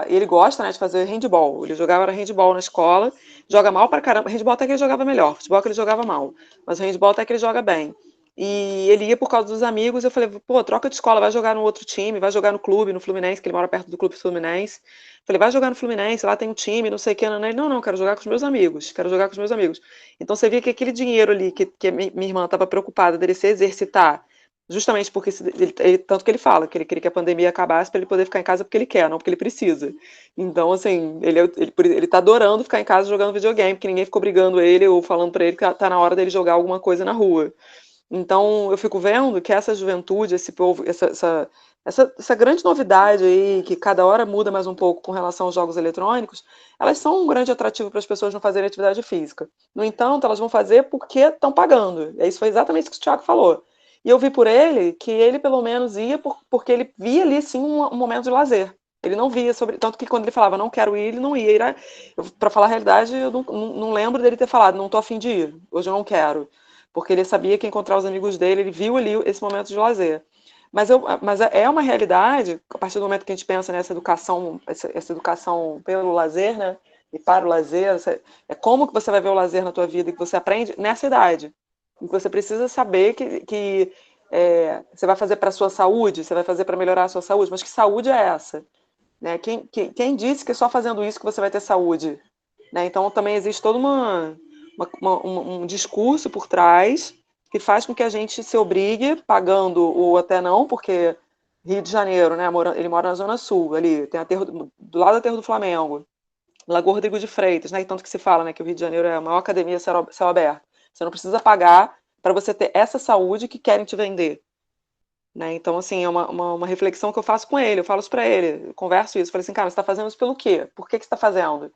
ele gosta, né, de fazer handball. Ele jogava handball na escola, joga mal pra caramba. Handball até que ele jogava melhor, futebol que ele jogava mal, mas o handball até que ele joga bem. E ele ia por causa dos amigos. Eu falei, pô, troca de escola, vai jogar no outro time, vai jogar no clube, no Fluminense, que ele mora perto do clube Fluminense. Falei, vai jogar no Fluminense, lá tem um time, não sei o que. Ele, não, quero jogar com os meus amigos, quero jogar com os meus amigos. Então você via que aquele dinheiro ali que minha irmã estava preocupada dele se exercitar, justamente porque tanto que ele fala que ele queria que a pandemia acabasse para ele poder ficar em casa porque ele quer, não porque ele precisa. Então, assim, ele tá adorando ficar em casa jogando videogame, porque ninguém ficou brigando ele ou falando para ele que tá na hora dele jogar alguma coisa na rua. Então, eu fico vendo que essa juventude, esse povo, essa grande novidade aí, que cada hora muda mais um pouco com relação aos jogos eletrônicos, elas são um grande atrativo para as pessoas não fazerem atividade física. No entanto, elas vão fazer porque estão pagando. E isso foi exatamente o que o Thiago falou. E eu vi por ele que ele, pelo menos, ia porque ele via ali, sim, um momento de lazer. Ele não via sobre. Tanto que quando ele falava não quero ir, ele não ia. Para falar a realidade, eu não lembro dele ter falado não tô afim de ir, hoje eu não quero. Porque ele sabia que encontrar os amigos dele, ele viu ali esse momento de lazer. Mas é uma realidade, a partir do momento que a gente pensa nessa educação, essa educação pelo lazer, né? E para o lazer, é como que você vai ver o lazer na tua vida, que você aprende nessa idade. E você precisa saber que você vai fazer para a sua saúde, você vai fazer para melhorar a sua saúde, mas que saúde é essa? Né? Quem disse que só fazendo isso que você vai ter saúde? Né? Então também existe todo um discurso por trás que faz com que a gente se obrigue, pagando ou até não, porque Rio de Janeiro, né? Ele mora na Zona Sul, ali, tem do lado do Aterro do Flamengo, Lagoa Rodrigo de Freitas, né? E tanto que se fala, né, que o Rio de Janeiro é a maior academia céu aberto. Você não precisa pagar para você ter essa saúde que querem te vender. Né? Então, assim, é uma reflexão que eu faço com ele, eu falo isso para ele, eu converso isso, eu falei assim, cara, você está fazendo isso pelo quê? Por que você está fazendo?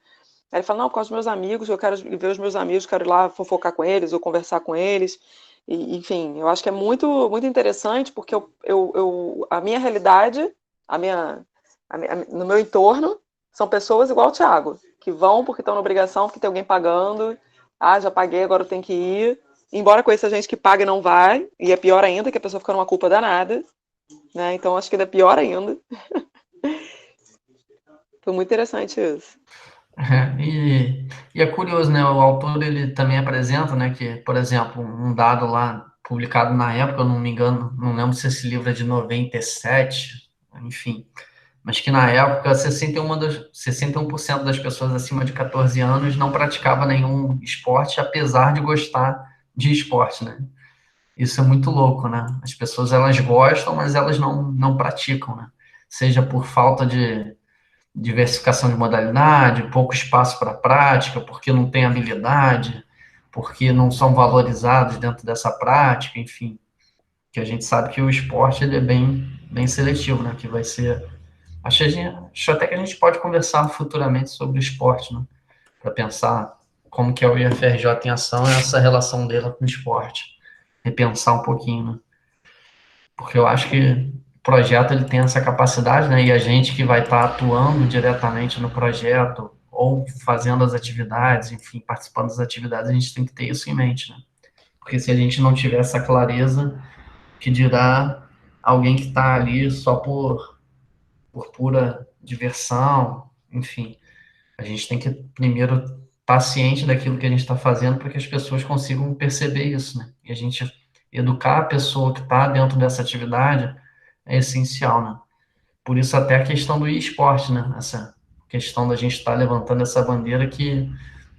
Aí ele fala, não, por causa dos meus amigos, eu quero ver os meus amigos, quero ir lá fofocar com eles, ou conversar com eles, enfim, eu acho que é muito, muito interessante, porque a minha realidade, no meu entorno, são pessoas igual o Thiago, que vão porque estão na obrigação, porque tem alguém pagando, já paguei, agora eu tenho que ir, embora conheça gente que paga e não vai, e é pior ainda, que a pessoa fica numa culpa danada, né, então acho que ainda é pior ainda. Foi muito interessante isso. E é curioso, né? O autor ele também apresenta, né, que, por exemplo, um dado lá publicado na época, eu não me engano, não lembro se esse livro é de 97, enfim, mas que na época 61% das pessoas acima de 14 anos não praticava nenhum esporte, apesar de gostar de esporte, né? Isso é muito louco, né? As pessoas, elas gostam, mas elas não praticam, né? Seja por falta de diversificação de modalidade, pouco espaço para prática, porque não tem habilidade, porque não são valorizados dentro dessa prática, enfim. Que a gente sabe que o esporte ele é bem seletivo, né? Que vai ser. Acho até que a gente pode conversar futuramente sobre o esporte, né? Para pensar como que é o IFRJ em ação e essa relação dele com o esporte. Repensar um pouquinho, né? Porque eu acho que o projeto ele tem essa capacidade, né? E a gente que vai estar atuando diretamente no projeto ou fazendo as atividades, enfim, participando das atividades, a gente tem que ter isso em mente, né? Porque se a gente não tiver essa clareza, que dirá alguém que está ali só por pura diversão, enfim, a gente tem que primeiro estar ciente daquilo que a gente está fazendo para que as pessoas consigam perceber isso, né? E a gente educar a pessoa que está dentro dessa atividade é essencial, né? Por isso até a questão do esporte, né? Essa questão da gente estar levantando essa bandeira que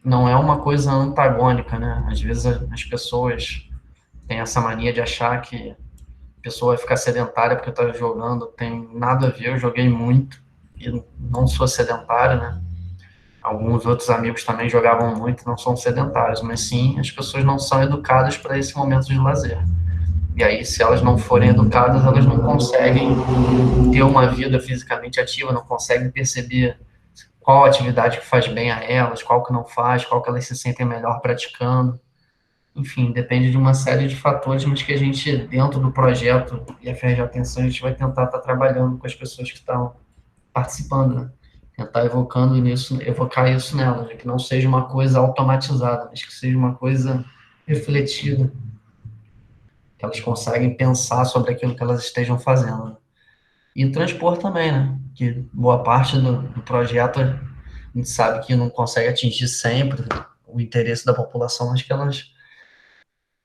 não é uma coisa antagônica, né? Às vezes as pessoas têm essa mania de achar que a pessoa vai ficar sedentária porque está jogando, tem nada a ver, eu joguei muito e não sou sedentário, né? Alguns outros amigos também jogavam muito, não são sedentários, mas sim, as pessoas não são educadas para esse momento de lazer. E aí, se elas não forem educadas, elas não conseguem ter uma vida fisicamente ativa, não conseguem perceber qual atividade que faz bem a elas, qual que não faz, qual que elas se sentem melhor praticando. Enfim, depende de uma série de fatores, mas que a gente, dentro do projeto e a FRJ Atenção, a gente vai tentar estar trabalhando com as pessoas que estão participando, né? Tentar evocar isso nelas, né? Que não seja uma coisa automatizada, mas que seja uma coisa refletida, que elas conseguem pensar sobre aquilo que elas estejam fazendo, né? E transpor também, né? Que boa parte do projeto a gente sabe que não consegue atingir sempre o interesse da população, mas que elas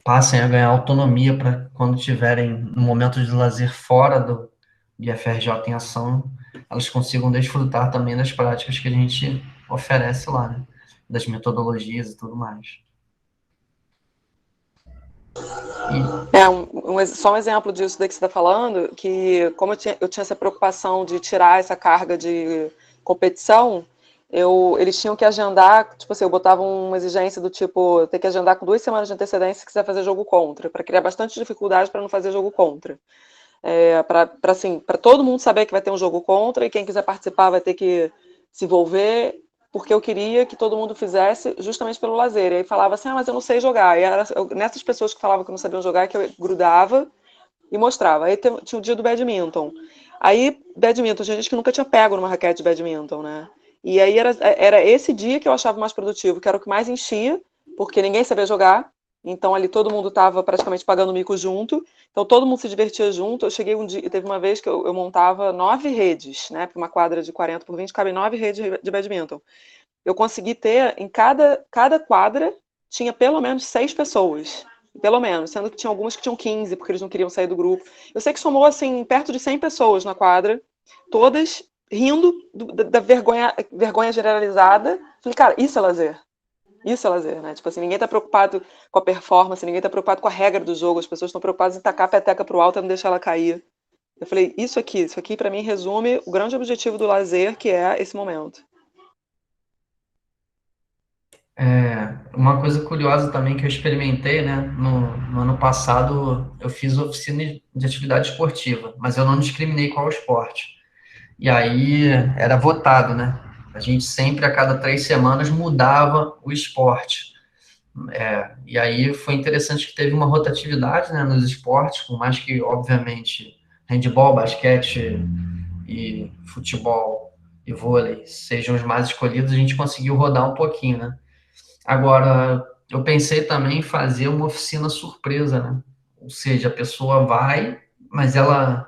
passem a ganhar autonomia para quando tiverem no momento de lazer fora do IFRJ em ação, elas consigam desfrutar também das práticas que a gente oferece lá, né? Das metodologias e tudo mais. Só um exemplo disso daí que você está falando, que como eu tinha essa preocupação de tirar essa carga de competição, eles tinham que agendar, tipo assim, eu botava uma exigência do tipo, ter que agendar com 2 semanas de antecedência se quiser fazer jogo contra, para criar bastante dificuldade para não fazer jogo contra. Para todo mundo saber que vai ter um jogo contra e quem quiser participar vai ter que se envolver, porque eu queria que todo mundo fizesse justamente pelo lazer. E aí falava assim, mas eu não sei jogar. E era nessas pessoas que falavam que não sabiam jogar que eu grudava e mostrava. Aí tinha o dia do badminton. Aí, badminton, tinha gente que nunca tinha pego numa raquete de badminton, né? E aí era esse dia que eu achava mais produtivo, que era o que mais enchia, porque ninguém sabia jogar. Então ali todo mundo estava praticamente pagando mico junto. Então todo mundo se divertia junto. Eu cheguei um dia, teve uma vez que eu montava 9 redes, né? Para uma quadra de 40 por 20, cabem 9 redes de badminton. Eu consegui ter, em cada quadra, tinha pelo menos 6 pessoas. Pelo menos, sendo que tinha algumas que tinham 15, porque eles não queriam sair do grupo. Eu sei que somou, assim, perto de 100 pessoas na quadra, todas rindo da vergonha generalizada. Falei, cara, isso é lazer. Isso é lazer, né? Tipo assim, ninguém tá preocupado com a performance, ninguém tá preocupado com a regra do jogo, as pessoas estão preocupadas em tacar a peteca pro alto e não deixar ela cair. Eu falei, isso aqui para mim resume o grande objetivo do lazer, que é esse momento. Uma coisa curiosa também que eu experimentei, né? No ano passado eu fiz oficina de atividade esportiva, mas eu não discriminei qual esporte. E aí era votado, né? A gente sempre, a cada 3 semanas, mudava o esporte. E aí foi interessante que teve uma rotatividade, né, nos esportes, por mais que, obviamente, handebol, basquete e futebol e vôlei sejam os mais escolhidos, a gente conseguiu rodar um pouquinho, né? Agora, eu pensei também em fazer uma oficina surpresa, né? Ou seja, a pessoa vai, mas ela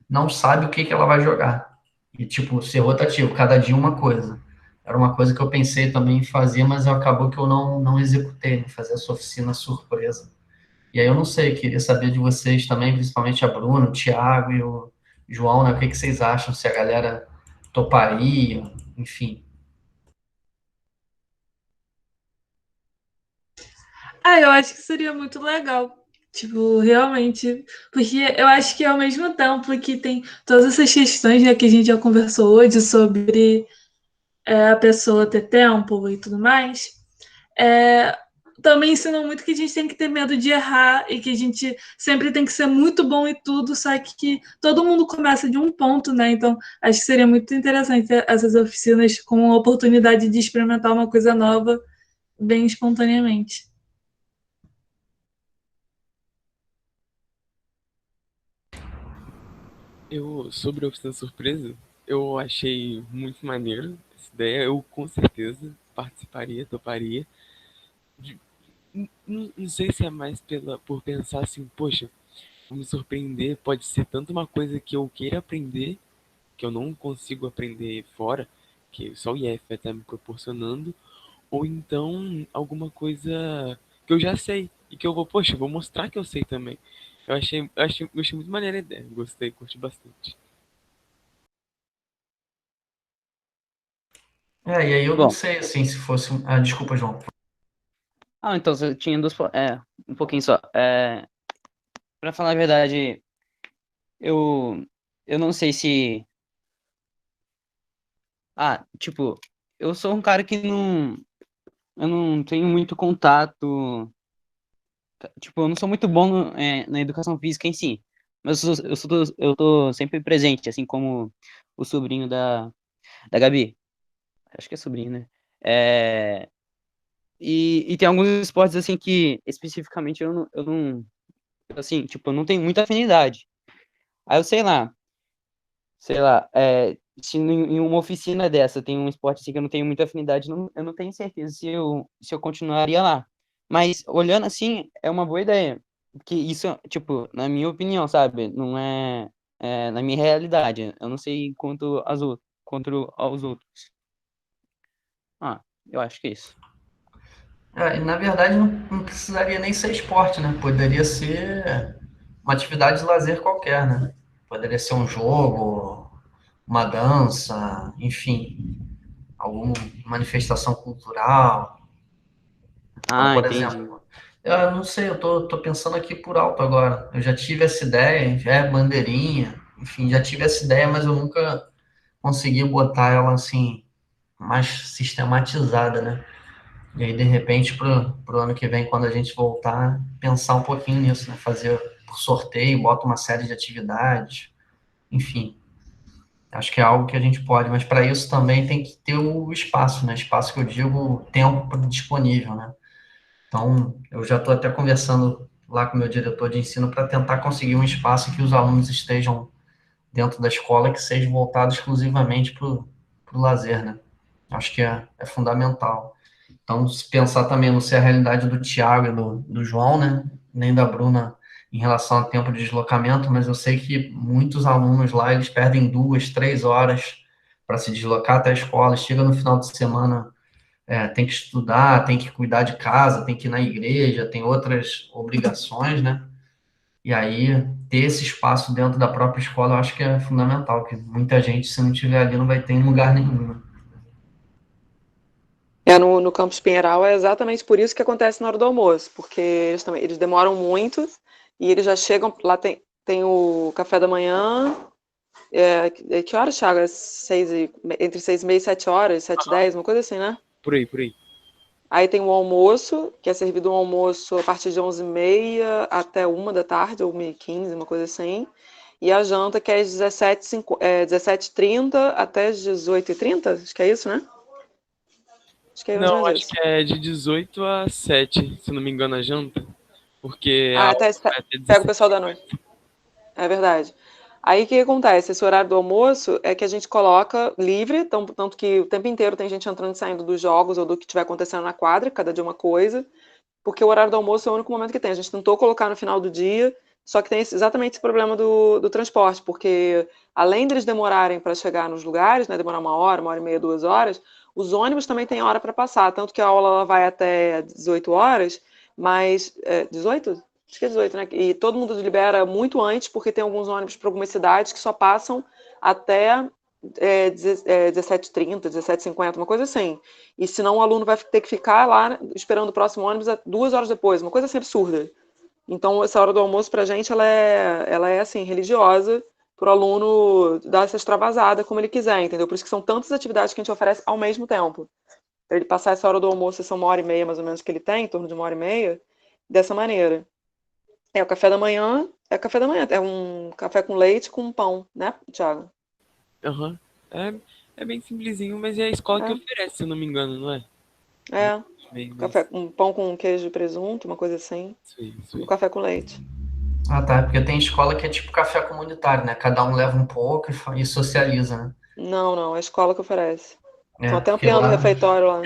não sabe o que que ela vai jogar. E, tipo, ser rotativo, cada dia uma coisa. Era uma coisa que eu pensei também em fazer, mas acabou que eu não executei, né? Fazer essa oficina surpresa. E aí eu não sei, queria saber de vocês também, principalmente a Bruna, o Thiago e o João, né? O que que vocês acham? Se a galera toparia, enfim. Eu acho que seria muito legal. Tipo, realmente, porque eu acho que ao mesmo tempo que tem todas essas questões, né, que a gente já conversou hoje sobre a pessoa ter tempo e tudo mais, é, também ensinam muito que a gente tem que ter medo de errar e que a gente sempre tem que ser muito bom em tudo, só que todo mundo começa de um ponto, né? Então, acho que seria muito interessante essas oficinas com a oportunidade de experimentar uma coisa nova bem espontaneamente. Sobre a oficina surpresa, eu achei muito maneiro essa ideia. Eu com certeza participaria, toparia. Não sei se é mais por pensar assim, poxa, vou me surpreender, pode ser tanto uma coisa que eu queira aprender, que eu não consigo aprender fora, que só o IF vai estar me proporcionando, ou então alguma coisa que eu já sei e que eu vou, poxa, eu vou mostrar que eu sei também. Gostei muito maneira a ideia, gostei, curti bastante. E aí eu não Bom, sei, assim, se fosse... Ah, desculpa, João. então você tinha um pouquinho só. Pra falar a verdade, eu, eu não sei se. Tipo, eu sou um cara que eu não tenho muito contato. Tipo, eu não sou muito bom na educação física em si. Mas eu tô sempre presente, assim como o sobrinho da Gabi. Acho que é sobrinho, né? É, e tem alguns esportes, assim, que especificamente assim, tipo, eu não tenho muita afinidade. Aí eu sei lá, se em uma oficina dessa tem um esporte assim que eu não tenho muita afinidade, eu não tenho certeza se eu continuaria lá. Mas olhando assim, é uma boa ideia. Porque isso, tipo, na minha opinião, sabe? Não na minha realidade. Eu não sei quanto aos outros. Eu acho que é isso. E na verdade não precisaria nem ser esporte, né? Poderia ser uma atividade de lazer qualquer, né? Poderia ser um jogo, uma dança, enfim, alguma manifestação cultural. Então, por Entendi. exemplo, eu não sei, tô pensando aqui por alto agora. Eu já tive essa ideia, bandeirinha, enfim, já tive essa ideia, mas eu nunca consegui botar ela assim, mais sistematizada, né? E aí, de repente, pro ano que vem, quando a gente voltar, pensar um pouquinho nisso, né? Fazer por sorteio, bota uma série de atividades, enfim. Acho que é algo que a gente pode, mas para isso também tem que ter o espaço, né? Espaço que eu digo, o tempo disponível, né? Então, eu já estou até conversando lá com o meu diretor de ensino para tentar conseguir um espaço que os alunos estejam dentro da escola que seja voltado exclusivamente para o lazer, né? Acho que é fundamental. Então, se pensar também não ser a realidade do Tiago e do João, né? Nem da Bruna em relação ao tempo de deslocamento, mas eu sei que muitos alunos lá, eles perdem 2, 3 horas para se deslocar até a escola, chega no final de semana, tem que estudar, tem que cuidar de casa, tem que ir na igreja, tem outras obrigações, né? E aí, ter esse espaço dentro da própria escola, eu acho que é fundamental, porque muita gente, se não tiver ali, não vai ter em lugar nenhum, né? No Campus Pinheiral é exatamente por isso que acontece na hora do almoço, porque eles demoram muito e eles já chegam, lá tem o café da manhã, que horas, Thiago? Entre 6h30 e 7 horas, 7h10, uma coisa assim, né? Por aí, por aí. Aí tem o almoço, que é servido um almoço a partir de 11h30 até 1 da tarde, ou 1h15, uma coisa assim. E a janta, que é às 17h30 até às 18h30, acho que é isso, né? Acho que é mais ou Não, menos acho isso. que é de 18 a 7, se não me engano, a janta. Porque a aula vai até Pega o 17. pessoal da noite. É verdade. Aí o que acontece? Esse horário do almoço é que a gente coloca livre, tanto que o tempo inteiro tem gente entrando e saindo dos jogos ou do que estiver acontecendo na quadra, cada dia uma coisa, porque o horário do almoço é o único momento que tem. A gente tentou colocar no final do dia, só que tem exatamente esse problema do transporte, porque além deles demorarem para chegar nos lugares, né, demorar 1 hora e meia, 2 horas, os ônibus também têm hora para passar, tanto que a aula ela vai até 18 horas, mas 18? Acho que é 18, né? E todo mundo libera muito antes, porque tem alguns ônibus para algumas cidades que só passam até 17h30, 17h50, uma coisa assim. E senão o aluno vai ter que ficar lá esperando o próximo ônibus 2 horas depois, uma coisa assim absurda. Então, essa hora do almoço, para a gente, ela é assim, religiosa, para o aluno dar essa extravasada como ele quiser, entendeu? Por isso que são tantas atividades que a gente oferece ao mesmo tempo. Para ele passar essa hora do almoço, essa 1h30 mais ou menos que ele tem, em torno de 1h30, dessa maneira. O café da manhã, é um café com leite com pão, né, Thiago? Aham. É bem simplesinho, mas é a escola que É, oferece, se eu não me engano, não é? é. Bem, Café, um pão com queijo e presunto, uma coisa assim. isso aí, isso Um aí. café com leite. Ah, tá. Porque tem escola que é tipo café comunitário, né? Cada um leva um pouco e socializa, né? Não, não, é a escola que oferece. Estão É, até porque ampliando o refeitório lá.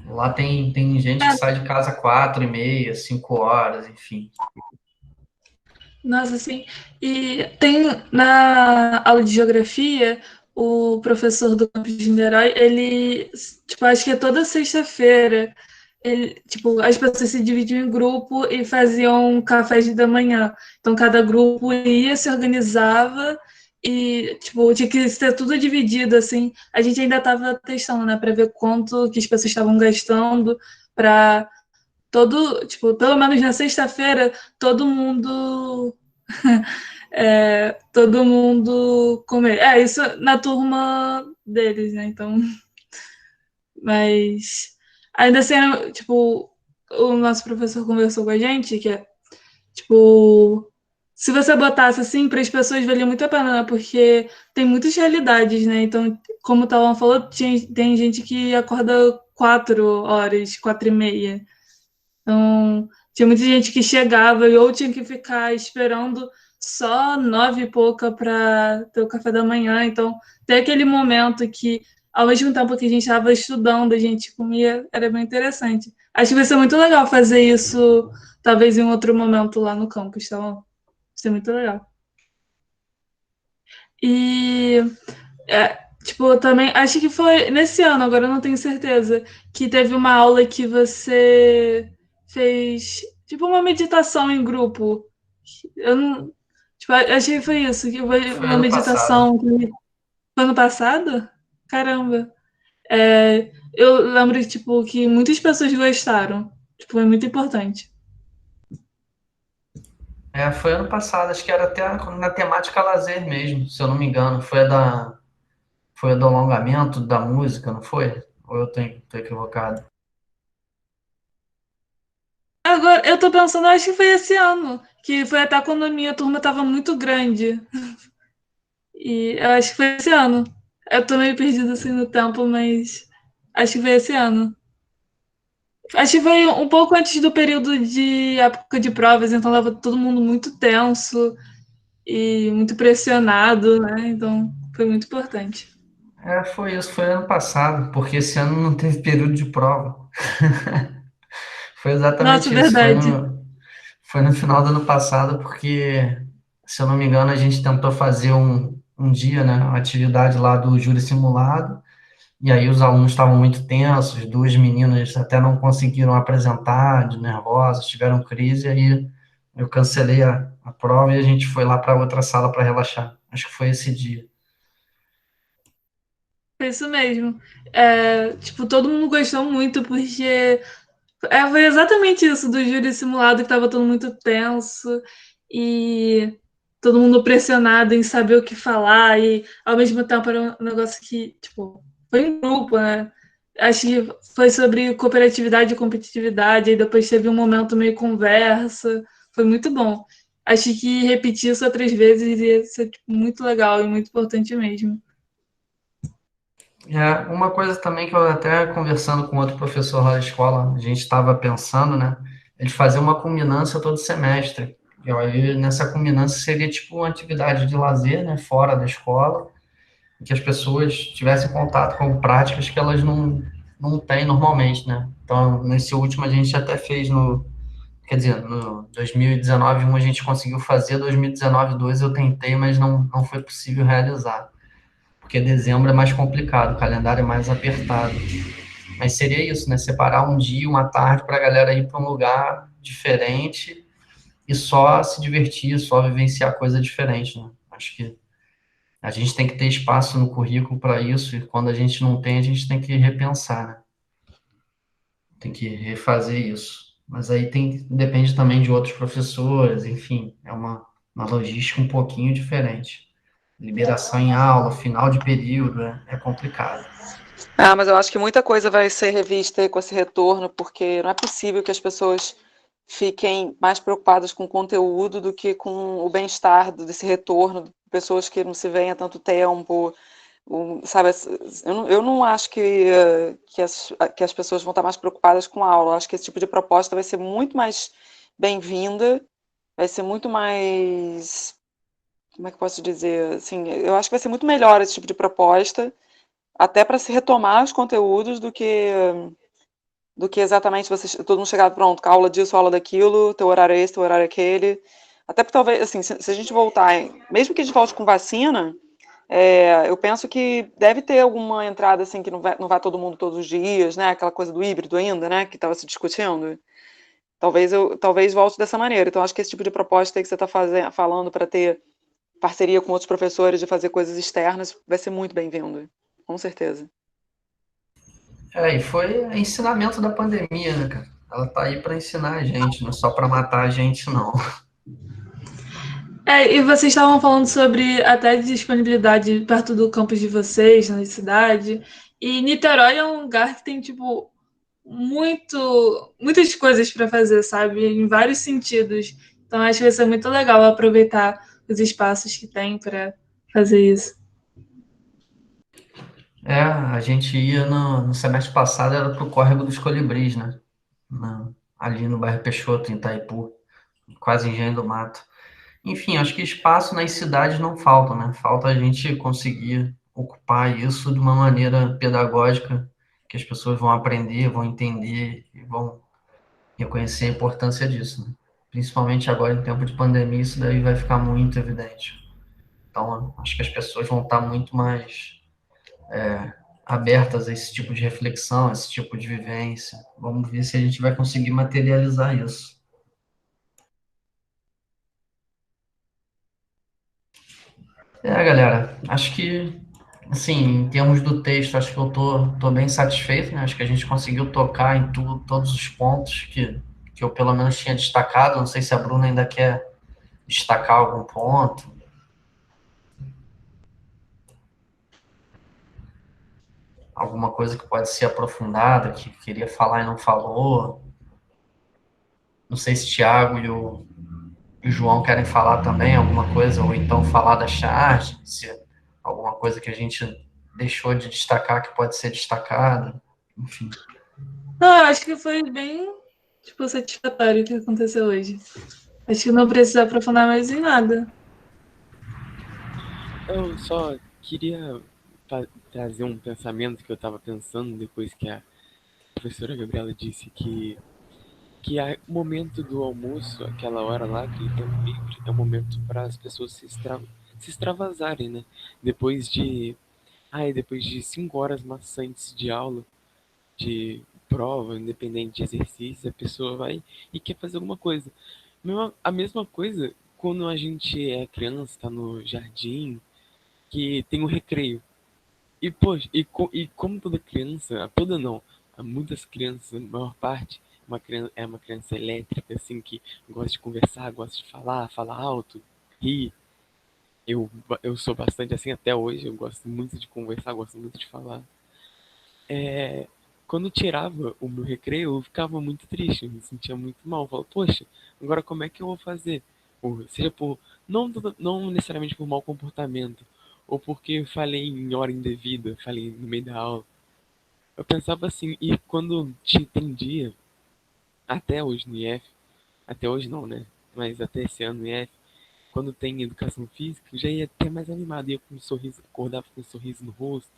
lá tem gente que sai de casa 4h30, 5 horas, enfim. Nossa, sim. E tem na aula de geografia, o professor do Campos de Niterói, ele, tipo, acho que é toda sexta-feira, ele, tipo, as pessoas se dividiam em grupo e faziam cafés da manhã. Então, cada grupo ia, se organizava e, tipo, tinha que ser tudo dividido, assim. A gente ainda estava testando, né, para ver quanto que as pessoas estavam gastando para tipo, pelo menos na sexta-feira, todo mundo todo mundo comer. Isso na turma deles, né? Então, mas ainda assim, tipo, o nosso professor conversou com a gente que tipo, se você botasse assim, para as pessoas valia muito a pena, né? Porque tem muitas realidades, né? Então, como o Talão falou, tem gente que acorda 4 horas, 4h30. Então, tinha muita gente que chegava e ou tinha que ficar esperando só 9 e pouca para ter o café da manhã. Então, tem aquele momento que, ao mesmo tempo que a gente estava estudando, a gente comia, era bem interessante. Acho que vai ser muito legal fazer isso, talvez em outro momento lá no campus, então, vai ser muito legal. E, tipo, também, acho que foi nesse ano, agora eu não tenho certeza, que teve uma aula que você fez, tipo, uma meditação em grupo. Eu não. Tipo, achei que foi isso, que foi Foi uma ano passado. meditação foi ano passado? Caramba. Eu lembro, tipo, que muitas pessoas gostaram. Tipo, foi muito importante. Foi ano passado, acho que era até na temática lazer mesmo, se eu não me engano. Foi a do alongamento da música, não foi? Ou eu tô equivocado? Agora, eu tô pensando, acho que foi esse ano, que foi até quando a minha turma tava muito grande. E eu acho que foi esse ano. Eu tô meio perdida assim no tempo, mas acho que foi esse ano. Acho que foi um pouco antes do período de época de provas, então tava todo mundo muito tenso e muito pressionado, né? Então foi muito importante. Foi isso, foi ano passado, porque esse ano não teve período de prova. Foi Nossa, exatamente isso, verdade. foi no final do ano passado, porque, se eu não me engano, a gente tentou fazer um dia, né, uma atividade lá do júri simulado, e aí os alunos estavam muito tensos, duas meninas até não conseguiram apresentar, de nervosas, tiveram crise, e aí eu cancelei a prova e a gente foi lá para outra sala para relaxar. Acho que foi esse dia. Foi isso mesmo. Tipo, todo mundo gostou muito, porque foi exatamente isso do júri simulado, que tava todo muito tenso e todo mundo pressionado em saber o que falar, e ao mesmo tempo era um negócio que, tipo, foi em grupo, né? Acho que foi sobre cooperatividade e competitividade, e depois teve um momento meio conversa, foi muito bom. Acho que repetir isso outras vezes ia ser tipo, muito legal e muito importante mesmo. Uma coisa também que eu até conversando com outro professor lá da escola, a gente estava pensando, né, é de fazer uma culminância todo semestre. E aí, nessa culminância seria tipo uma atividade de lazer, né, fora da escola, em que as pessoas tivessem contato com práticas que elas não têm normalmente, né. Então, nesse último a gente até fez quer dizer, no 2019 um a gente conseguiu fazer, 2019 dois eu tentei, mas não foi possível realizar, porque dezembro é mais complicado, o calendário é mais apertado. Mas seria isso, né? Separar um dia, uma tarde para a galera ir para um lugar diferente e só se divertir, só vivenciar coisa diferente, né? Acho que a gente tem que ter espaço no currículo para isso e quando a gente não tem, a gente tem que repensar, né? Tem que refazer isso. Mas aí depende também de outros professores, enfim, é uma logística um pouquinho diferente. Liberação em aula, final de período, é complicado. Ah, mas eu acho que muita coisa vai ser revista aí com esse retorno, porque não é possível que as pessoas fiquem mais preocupadas com o conteúdo do que com o bem-estar desse retorno, pessoas que não se veem há tanto tempo, sabe? Eu não acho que as pessoas vão estar mais preocupadas com a aula. Eu acho que esse tipo de proposta vai ser muito mais bem-vinda, vai ser muito mais, como é que eu posso dizer? Assim, eu acho que vai ser muito melhor esse tipo de proposta, até para se retomar os conteúdos do que exatamente todo mundo chegar pronto, com a aula disso, a aula daquilo, teu horário é esse, teu horário é aquele. Até porque talvez, assim, se a gente voltar, mesmo que a gente volte com vacina, eu penso que deve ter alguma entrada assim que não vai todo mundo todos os dias, né? Aquela coisa do híbrido ainda, né? Que estava se discutindo. Talvez volte dessa maneira. Então acho que esse tipo de proposta aí que você está falando para ter parceria com outros professores de fazer coisas externas vai ser muito bem-vindo, com certeza. E foi ensinamento da pandemia, né, cara? Ela tá aí para ensinar a gente, não é só para matar a gente, não. E vocês estavam falando sobre até disponibilidade perto do campus de vocês, na cidade. E Niterói é um lugar que tem, tipo, muitas coisas para fazer, sabe? Em vários sentidos. Então acho que vai ser muito legal aproveitar os espaços que tem para fazer isso. A gente ia no semestre passado, era pro Córrego dos Colibris, né? Ali no bairro Peixoto, em Itaipu, quase Engenho do Mato. Enfim, acho que espaço nas cidades não falta, né? Falta a gente conseguir ocupar isso de uma maneira pedagógica, que as pessoas vão aprender, vão entender e vão reconhecer a importância disso, né? Principalmente agora em tempo de pandemia, isso daí vai ficar muito evidente. Então, acho que as pessoas vão estar muito mais abertas a esse tipo de reflexão, a esse tipo de vivência. Vamos ver se a gente vai conseguir materializar isso. Galera, acho que, assim, em termos do texto, acho que eu tô bem satisfeito, né? Acho que a gente conseguiu tocar em todos os pontos que eu pelo menos tinha destacado. Não sei se a Bruna ainda quer destacar algum ponto, alguma coisa que pode ser aprofundada, que queria falar e não falou. Não sei se o Thiago e o João querem falar também alguma coisa, ou então falar da charge, se alguma coisa que a gente deixou de destacar que pode ser destacada, enfim. Não, eu acho que foi bem, tipo, satisfatório o que aconteceu hoje. Acho que não precisa aprofundar mais em nada. Eu só queria trazer um pensamento que eu estava pensando depois que a professora Gabriela disse que o momento do almoço, aquela hora lá, aquele tempo livre, é um momento para as pessoas se extravasarem, né? Depois de, depois de 5 horas maçantes de aula, de prova, independente de exercício, a pessoa vai e quer fazer alguma coisa. A mesma coisa quando a gente é criança, está no jardim, que tem o recreio. E, poxa, e como toda criança, toda não, há muitas crianças, a maior parte, é uma criança elétrica, assim, que gosta de conversar, gosta de falar alto, rir. Eu sou bastante assim até hoje, eu gosto muito de conversar, gosto muito de falar. É, quando tirava o meu recreio, eu ficava muito triste, eu me sentia muito mal. Eu falava, poxa, agora como é que eu vou fazer? Seja por, não necessariamente por mau comportamento, ou porque falei em hora indevida, falei no meio da aula. Eu pensava assim, e quando tem dia, até hoje no IF, até hoje não, né? Mas até esse ano no IF, quando tem educação física, eu já ia até mais animado, ia com um sorriso, acordava com um sorriso no rosto,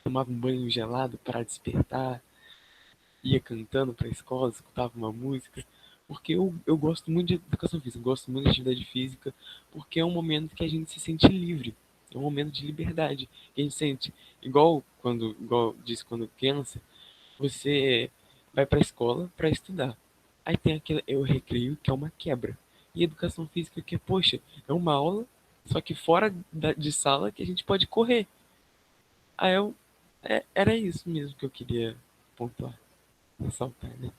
tomava um banho gelado para despertar, ia cantando para a escola, escutava uma música, porque eu gosto muito de educação física, eu gosto muito de atividade física, porque é um momento que a gente se sente livre, é um momento de liberdade, que a gente sente, igual disse quando criança, você vai para a escola para estudar, aí tem aquele eu recreio que é uma quebra, e educação física que poxa, é uma aula, só que fora de sala que a gente pode correr. Aí era isso mesmo que eu queria pontuar, ressaltar, né?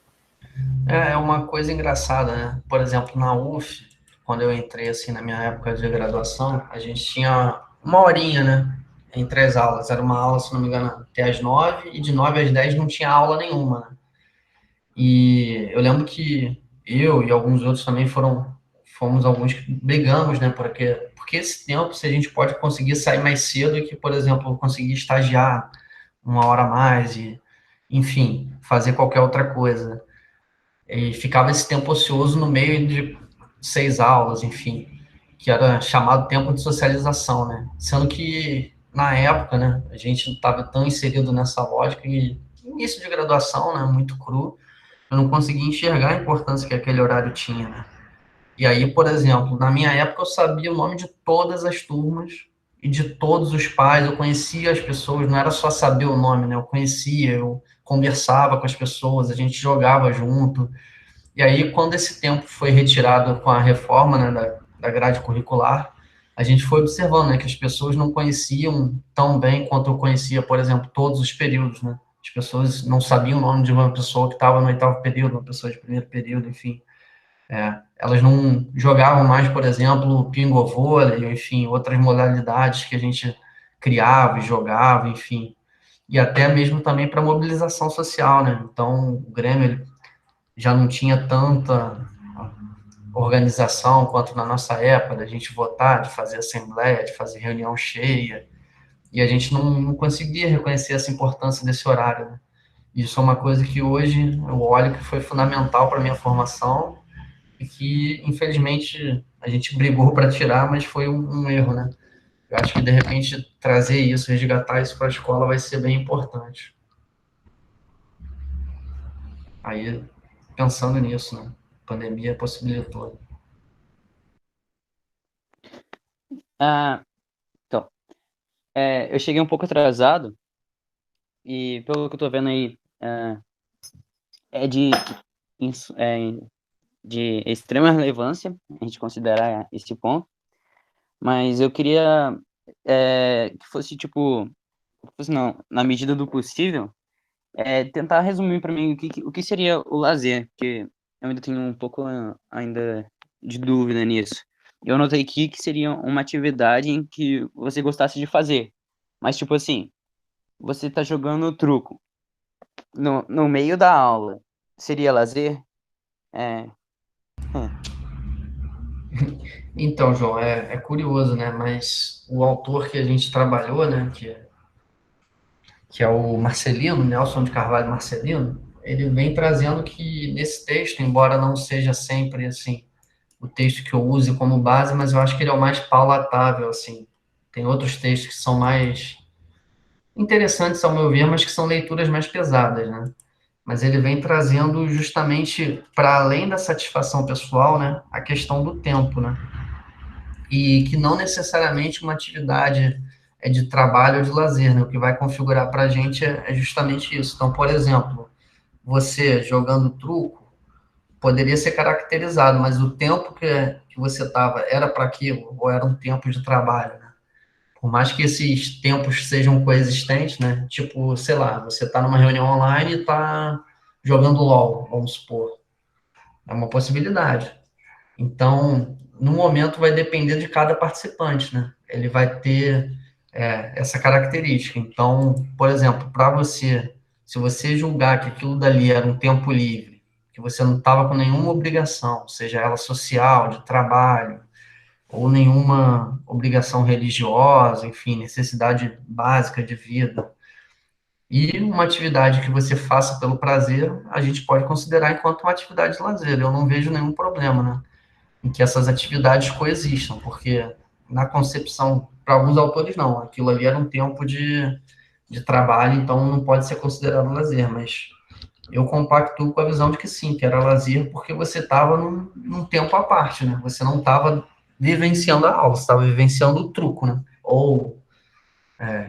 É uma coisa engraçada, né? Por exemplo, na UF, quando eu entrei, assim, na minha época de graduação, a gente tinha uma horinha, né? Entre as aulas. Era uma aula, se não me engano, até às 9, e de 9 às 10 não tinha aula nenhuma, né? E eu lembro que eu e alguns outros também fomos alguns que brigamos, né? Porque esse tempo, se a gente pode conseguir sair mais cedo e que, por exemplo, conseguir estagiar uma hora a mais e, enfim, fazer qualquer outra coisa. E ficava esse tempo ocioso no meio de 6 aulas, enfim, que era chamado tempo de socialização, né? Sendo que, na época, né, a gente não estava tão inserido nessa lógica e início de graduação, né, muito cru, eu não conseguia enxergar a importância que aquele horário tinha, né? E aí, por exemplo, na minha época eu sabia o nome de todas as turmas e de todos os pais, eu conhecia as pessoas, não era só saber o nome, né? Eu conhecia, eu conversava com as pessoas, a gente jogava junto, e aí, quando esse tempo foi retirado com a reforma, né, da grade curricular, a gente foi observando, né, que as pessoas não conheciam tão bem quanto eu conhecia, por exemplo, todos os períodos, né? As pessoas não sabiam o nome de uma pessoa que estava no oitavo período, uma pessoa de primeiro período, enfim. Elas não jogavam mais, por exemplo, pingo-vôlei, enfim, outras modalidades que a gente criava e jogava, enfim. E até mesmo também para mobilização social, né? Então, o Grêmio, ele já não tinha tanta organização quanto na nossa época, da gente votar, de fazer assembleia, de fazer reunião cheia, e a gente não conseguia reconhecer essa importância desse horário, né? Isso é uma coisa que hoje eu olho que foi fundamental para a minha formação e que, infelizmente, a gente brigou para tirar, mas foi um erro, né? Eu acho que, de repente, trazer isso, resgatar isso para a escola vai ser bem importante. Aí, pensando nisso, né? A pandemia possibilitou. Ah, então, eu cheguei um pouco atrasado e pelo que eu tô vendo aí, é ins- é de extrema relevância a gente considerar esse ponto, mas eu queria que fosse tipo, fosse não, na medida do possível, tentar resumir para mim o que seria o lazer, porque eu ainda tenho um pouco ainda de dúvida nisso. Eu notei aqui que seria uma atividade em que você gostasse de fazer, mas tipo assim, você tá jogando truco no meio da aula, seria lazer? É, Então, João, é curioso, né? Mas o autor que a gente trabalhou, né? Que é o Marcelino, Nelson de Carvalho Marcelino, ele vem trazendo que nesse texto, embora não seja sempre assim o texto que eu use como base, mas eu acho que ele é o mais palatável, assim. Tem outros textos que são mais interessantes, ao meu ver, mas que são leituras mais pesadas, né? Mas ele vem trazendo justamente para além da satisfação pessoal, né, a questão do tempo, né? E que não necessariamente uma atividade é de trabalho ou de lazer, né? O que vai configurar para a gente é justamente isso. Então, por exemplo, você jogando truco poderia ser caracterizado, mas o tempo que você estava era para aquilo, ou era um tempo de trabalho, né? Por mais que esses tempos sejam coexistentes, né? Tipo, sei lá, você está numa reunião online e está jogando LOL, vamos supor. É uma possibilidade. Então, no momento vai depender de cada participante, né? Ele vai ter essa característica. Então, por exemplo, para você, se você julgar que aquilo dali era um tempo livre, que você não estava com nenhuma obrigação, seja ela social, de trabalho, ou nenhuma obrigação religiosa, enfim, necessidade básica de vida, e uma atividade que você faça pelo prazer, a gente pode considerar enquanto uma atividade de lazer. Eu não vejo nenhum problema, né? Em que essas atividades coexistam, porque na concepção, para alguns autores não, aquilo ali era um tempo de trabalho, então não pode ser considerado lazer, mas eu compactuo com a visão de que sim, que era lazer, porque você estava num tempo à parte, né? Você não estava vivenciando a aula, você estava vivenciando o truco, né? Ou,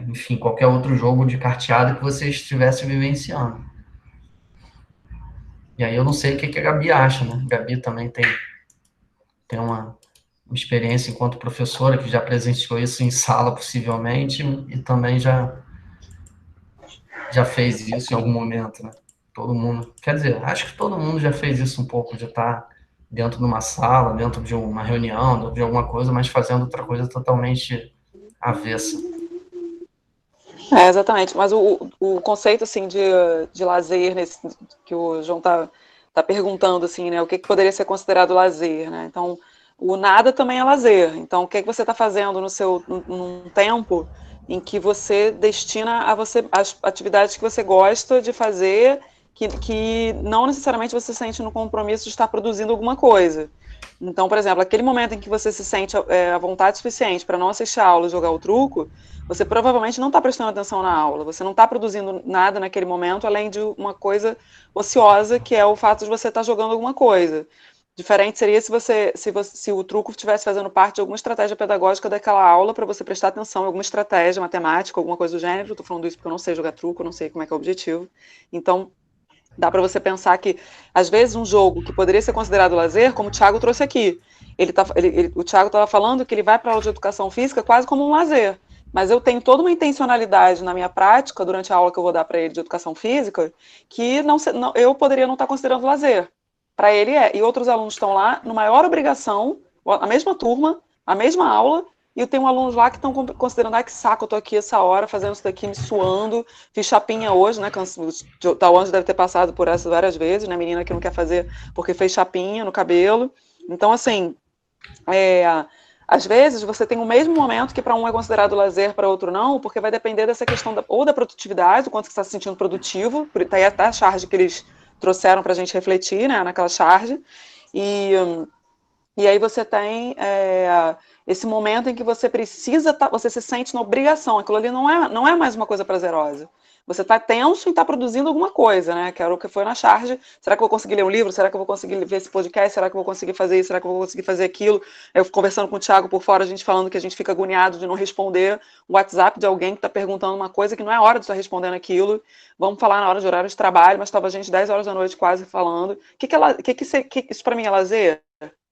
enfim, qualquer outro jogo de carteado que você estivesse vivenciando. E aí eu não sei o que a Gabi acha, né? A Gabi também tem uma experiência enquanto professora, que já presenciou isso em sala, possivelmente, e também já fez isso em algum momento, né? Todo mundo, quer dizer, acho que todo mundo já fez isso um pouco, de estar dentro de uma sala, dentro de uma reunião, dentro de alguma coisa, mas fazendo outra coisa totalmente avessa. Exatamente. Mas o conceito assim de lazer que o João tá perguntando assim, né? O que poderia ser considerado lazer, né? Então, o nada também é lazer. Então, o que você está fazendo num tempo em que você destina a você as atividades que você gosta de fazer, que não necessariamente você sente no compromisso de estar produzindo alguma coisa. Então, por exemplo, aquele momento em que você se sente à vontade suficiente para não assistir a aula e jogar o truco, você provavelmente não está prestando atenção na aula, você não está produzindo nada naquele momento, além de uma coisa ociosa, que é o fato de você estar jogando alguma coisa. Diferente seria se o truco estivesse fazendo parte de alguma estratégia pedagógica daquela aula para você prestar atenção em alguma estratégia matemática, alguma coisa do gênero. Estou falando isso porque eu não sei jogar truco, eu não sei como é que é o objetivo. Então, dá para você pensar que, às vezes, um jogo que poderia ser considerado lazer, como o Thiago trouxe aqui, o Thiago estava falando que ele vai para a aula de educação física quase como um lazer, mas eu tenho toda uma intencionalidade na minha prática, durante a aula que eu vou dar para ele de educação física, que eu poderia não estar considerando lazer. Para ele é. E outros alunos estão lá, no maior obrigação, a mesma turma, a mesma aula, e eu tenho alunos lá que estão considerando, que saco, eu tô aqui essa hora fazendo isso daqui, me suando, fiz chapinha hoje, né, o Tauan deve ter passado por essa várias vezes, né, menina que não quer fazer porque fez chapinha no cabelo. Então, assim, às vezes você tem o mesmo momento que para um é considerado lazer, para outro não, porque vai depender dessa questão ou da produtividade, do quanto você está se sentindo produtivo, tá aí até a charge que eles trouxeram para a gente refletir, né, naquela charge, e aí você tem esse momento em que você precisa, você se sente na obrigação, aquilo ali não é mais uma coisa prazerosa. Você está tenso e está produzindo alguma coisa, né? Que era o que foi na charge. Será que eu vou conseguir ler um livro? Será que eu vou conseguir ver esse podcast? Será que eu vou conseguir fazer isso? Será que eu vou conseguir fazer aquilo? Eu conversando com o Thiago por fora, a gente falando que a gente fica agoniado de não responder o WhatsApp de alguém que está perguntando uma coisa que não é hora de estar respondendo aquilo. Vamos falar na hora de horário de trabalho, mas estava a gente 10 horas da noite quase falando. Isso para mim é lazer?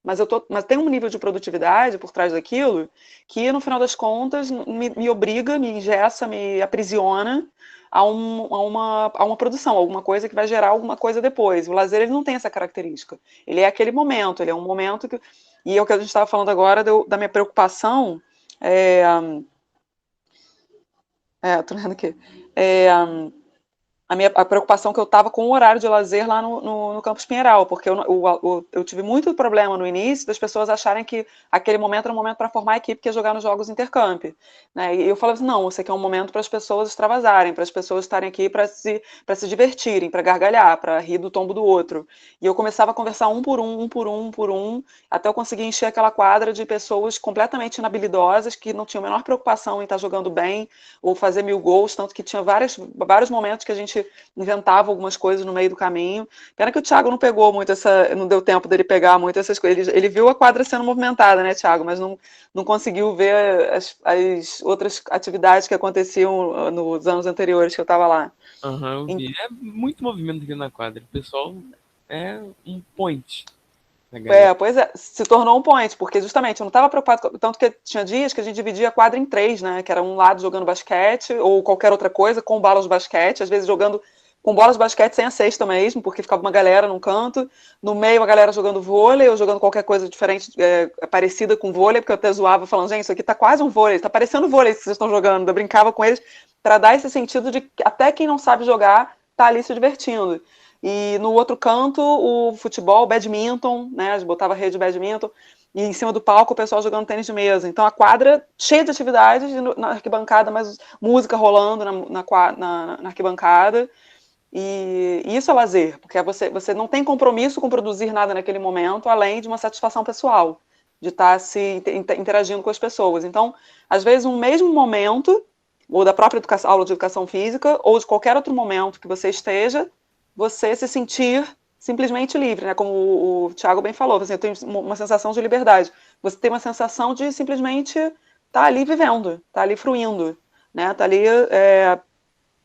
Mas tem um nível de produtividade por trás daquilo que, no final das contas, me obriga, me engessa, me aprisiona a uma produção, alguma coisa que vai gerar alguma coisa depois. O lazer, ele não tem essa característica. Ele é aquele momento, ele é um momento que... E é o que a gente estava falando agora da minha preocupação... tô lendo aqui. A preocupação que eu estava com o horário de lazer lá no Campus Pinheiral, porque eu tive muito problema no início das pessoas acharem que aquele momento era um momento para formar a equipe que ia jogar nos Jogos Intercamp. Né? E eu falava assim, não, esse aqui é um momento para as pessoas extravasarem, para as pessoas estarem aqui para se divertirem, para gargalhar, para rir do tombo do outro. E eu começava a conversar um por um, até eu conseguir encher aquela quadra de pessoas completamente inabilidosas, que não tinham a menor preocupação em estar jogando bem, ou fazer 1000 gols, tanto que tinha vários momentos que a gente inventava algumas coisas no meio do caminho. Pena que o Thiago não pegou muito não deu tempo dele pegar muito essas coisas. Ele viu a quadra sendo movimentada, né, Thiago? Mas não conseguiu ver as outras atividades que aconteciam nos anos anteriores que eu estava lá. Eu vi. É muito movimento aqui na quadra. O pessoal é um point. Pois é, se tornou um point, porque justamente eu não estava preocupado, tanto que tinha dias que a gente dividia a quadra em 3, né, que era um lado jogando basquete, ou qualquer outra coisa, com bolas de basquete, às vezes jogando com bolas de basquete sem a cesta mesmo, porque ficava uma galera num canto, no meio a galera jogando vôlei, ou jogando qualquer coisa diferente, parecida com vôlei, porque eu até zoava, falando, gente, isso aqui tá quase um vôlei, tá parecendo vôlei que vocês estão jogando, eu brincava com eles, para dar esse sentido de que até quem não sabe jogar tá ali se divertindo. E no outro canto, o futebol, o badminton, né? A gente botava rede de badminton, e em cima do palco o pessoal jogando tênis de mesa. Então a quadra cheia de atividades na arquibancada, mas música rolando na arquibancada. E isso é lazer, porque você não tem compromisso com produzir nada naquele momento, além de uma satisfação pessoal, de estar se interagindo com as pessoas. Então, às vezes, um mesmo momento, ou da própria aula de educação física, ou de qualquer outro momento que você esteja, você se sentir simplesmente livre, né? Como o Thiago bem falou, assim, eu tenho uma sensação de liberdade. Você tem uma sensação de simplesmente estar ali vivendo, estar ali fruindo, né? Estar ali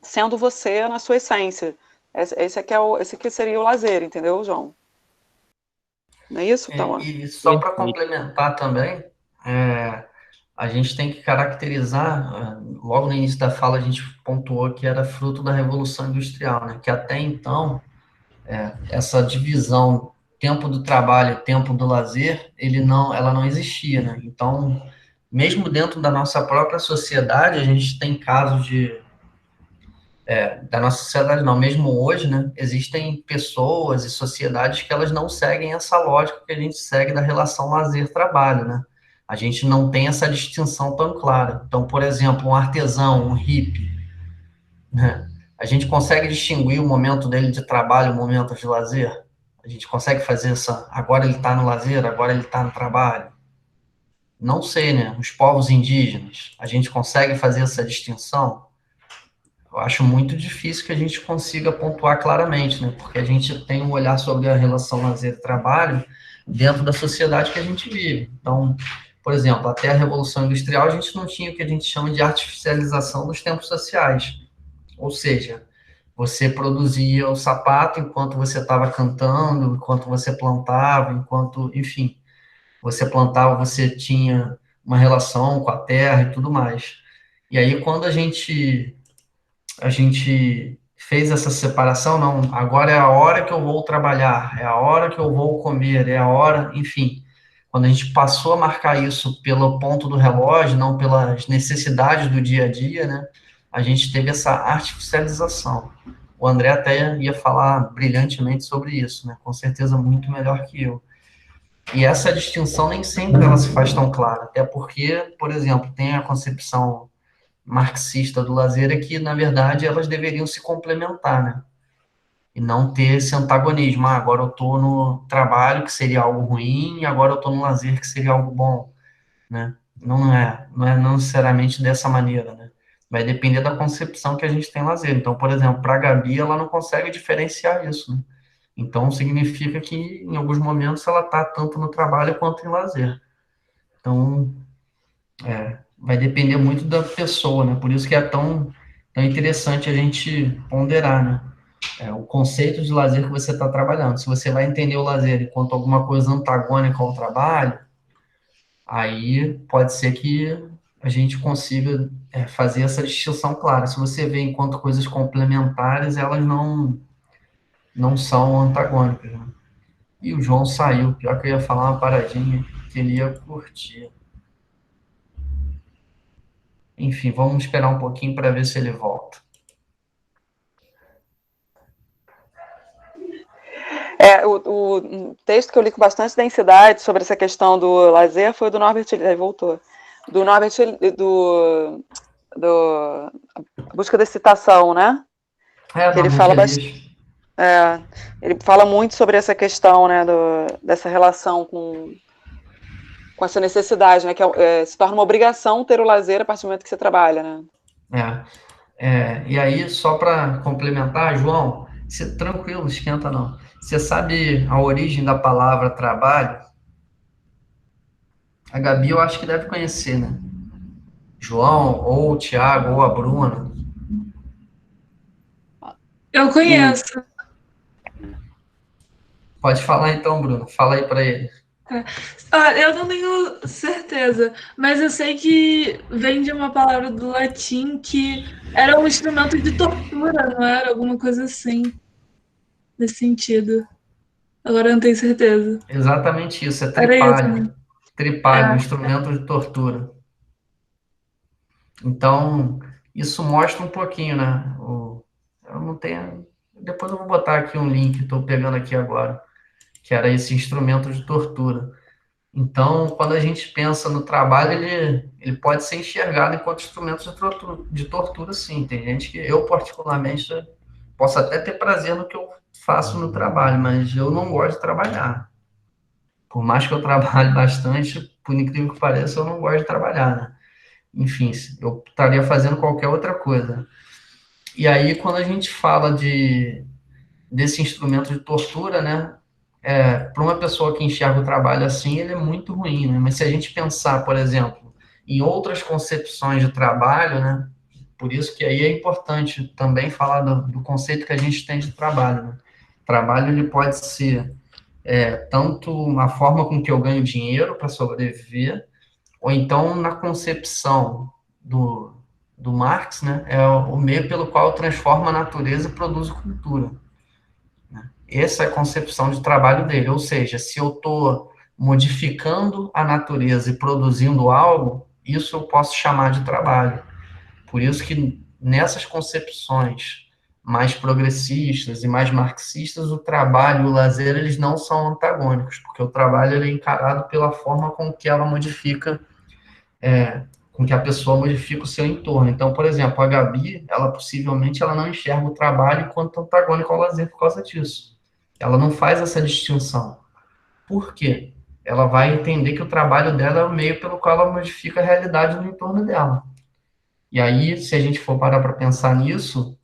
sendo você na sua essência. Esse aqui seria o lazer, entendeu, João? Não é isso? Então, E só para complementar também, a gente tem que caracterizar, logo no início da fala a gente pontuou que era fruto da Revolução Industrial, né? Que até então essa divisão tempo do trabalho, tempo do lazer, ela não existia, né? Então, mesmo dentro da nossa própria sociedade, a gente tem casos da nossa sociedade não, mesmo hoje, né, existem pessoas e sociedades que elas não seguem essa lógica que a gente segue da relação lazer-trabalho, né? A gente não tem essa distinção tão clara. Então, por exemplo, um artesão, um hippie, né? A gente consegue distinguir o momento dele de trabalho, o momento de lazer? A gente consegue fazer agora ele está no lazer, agora ele está no trabalho? Não sei, né? Os povos indígenas, a gente consegue fazer essa distinção? Eu acho muito difícil que a gente consiga pontuar claramente, né? Porque a gente tem um olhar sobre a relação lazer e trabalho dentro da sociedade que a gente vive. Então, por exemplo, até a Revolução Industrial, a gente não tinha o que a gente chama de artificialização dos tempos sociais. Ou seja, você produzia o sapato enquanto você estava cantando, enquanto você plantava, enfim, você plantava, você tinha uma relação com a terra e tudo mais. E aí, quando a gente fez essa separação, não, agora é a hora que eu vou trabalhar, é a hora que eu vou comer, é a hora, enfim. Quando a gente passou a marcar isso pelo ponto do relógio, não pelas necessidades do dia a dia, né, a gente teve essa artificialização. O André até ia falar brilhantemente sobre isso, né, com certeza muito melhor que eu. E essa distinção nem sempre ela se faz tão clara, até porque, por exemplo, tem a concepção marxista do lazer é que, na verdade, elas deveriam se complementar, né? E não ter esse antagonismo. Agora eu estou no trabalho, que seria algo ruim, e agora eu estou no lazer, que seria algo bom, né? Não necessariamente dessa maneira, né? Vai depender da concepção que a gente tem lazer. Então, por exemplo, para a Gabi, ela não consegue diferenciar isso, né? Então, significa que, em alguns momentos, ela está tanto no trabalho quanto em lazer. Então, vai depender muito da pessoa, né? Por isso que é tão interessante a gente ponderar, né? O conceito de lazer que você está trabalhando. Se você vai entender o lazer enquanto alguma coisa antagônica ao trabalho, aí pode ser que a gente consiga fazer essa distinção clara. Se você vê enquanto coisas complementares, elas não são antagônicas, né? E o João saiu. Pior que eu ia falar uma paradinha que ele ia curtir. Enfim, vamos esperar um pouquinho para ver se ele volta. O texto que eu li com bastante densidade sobre essa questão do lazer foi do Norbert, ele voltou, do Norbert, do Busca da Excitação, né? Que ele fala bastante. Ele fala muito sobre essa questão, né, dessa relação com essa necessidade, né, que se torna uma obrigação ter o lazer a partir do momento que você trabalha, né? E aí, só para complementar, João, tranquilo, não esquenta não. Você sabe a origem da palavra trabalho? A Gabi eu acho que deve conhecer, né? João, ou o Thiago, ou a Bruna. Eu conheço. Pode falar então, Bruno. Fala aí para ele. Eu não tenho certeza, mas eu sei que vem de uma palavra do latim que era um instrumento de tortura, não era? Alguma coisa assim, nesse sentido. Agora eu não tenho certeza. Exatamente isso, é tripalho. Isso, né? Tripalho, instrumento de tortura. Então, isso mostra um pouquinho, né? Eu não tenho... Depois eu vou botar aqui um link, estou pegando aqui agora, que era esse instrumento de tortura. Então, quando a gente pensa no trabalho, ele pode ser enxergado enquanto instrumento de tortura, sim. Tem gente que eu, particularmente, posso até ter prazer no que eu faço no trabalho, mas eu não gosto de trabalhar. Por mais que eu trabalhe bastante, por incrível que pareça, eu não gosto de trabalhar, né? Enfim, eu estaria fazendo qualquer outra coisa. E aí, quando a gente fala desse instrumento de tortura, né? Para uma pessoa que enxerga o trabalho assim, ele é muito ruim, né? Mas se a gente pensar, por exemplo, em outras concepções de trabalho, né? Por isso que aí é importante também falar do conceito que a gente tem de trabalho, né? Trabalho, ele pode ser tanto uma forma com que eu ganho dinheiro para sobreviver, ou então na concepção do Marx, né? É o meio pelo qual transforma a natureza e produz cultura. Essa é a concepção de trabalho dele, ou seja, se eu estou modificando a natureza e produzindo algo, isso eu posso chamar de trabalho. Por isso que nessas concepções mais progressistas e mais marxistas, o trabalho e o lazer, eles não são antagônicos, porque o trabalho ele é encarado pela forma com que ela modifica, com que a pessoa modifica o seu entorno. Então, por exemplo, a Gabi, ela possivelmente ela não enxerga o trabalho enquanto antagônico ao lazer por causa disso. Ela não faz essa distinção. Por quê? Ela vai entender que o trabalho dela é o meio pelo qual ela modifica a realidade no entorno dela. E aí, se a gente for parar para pensar nisso,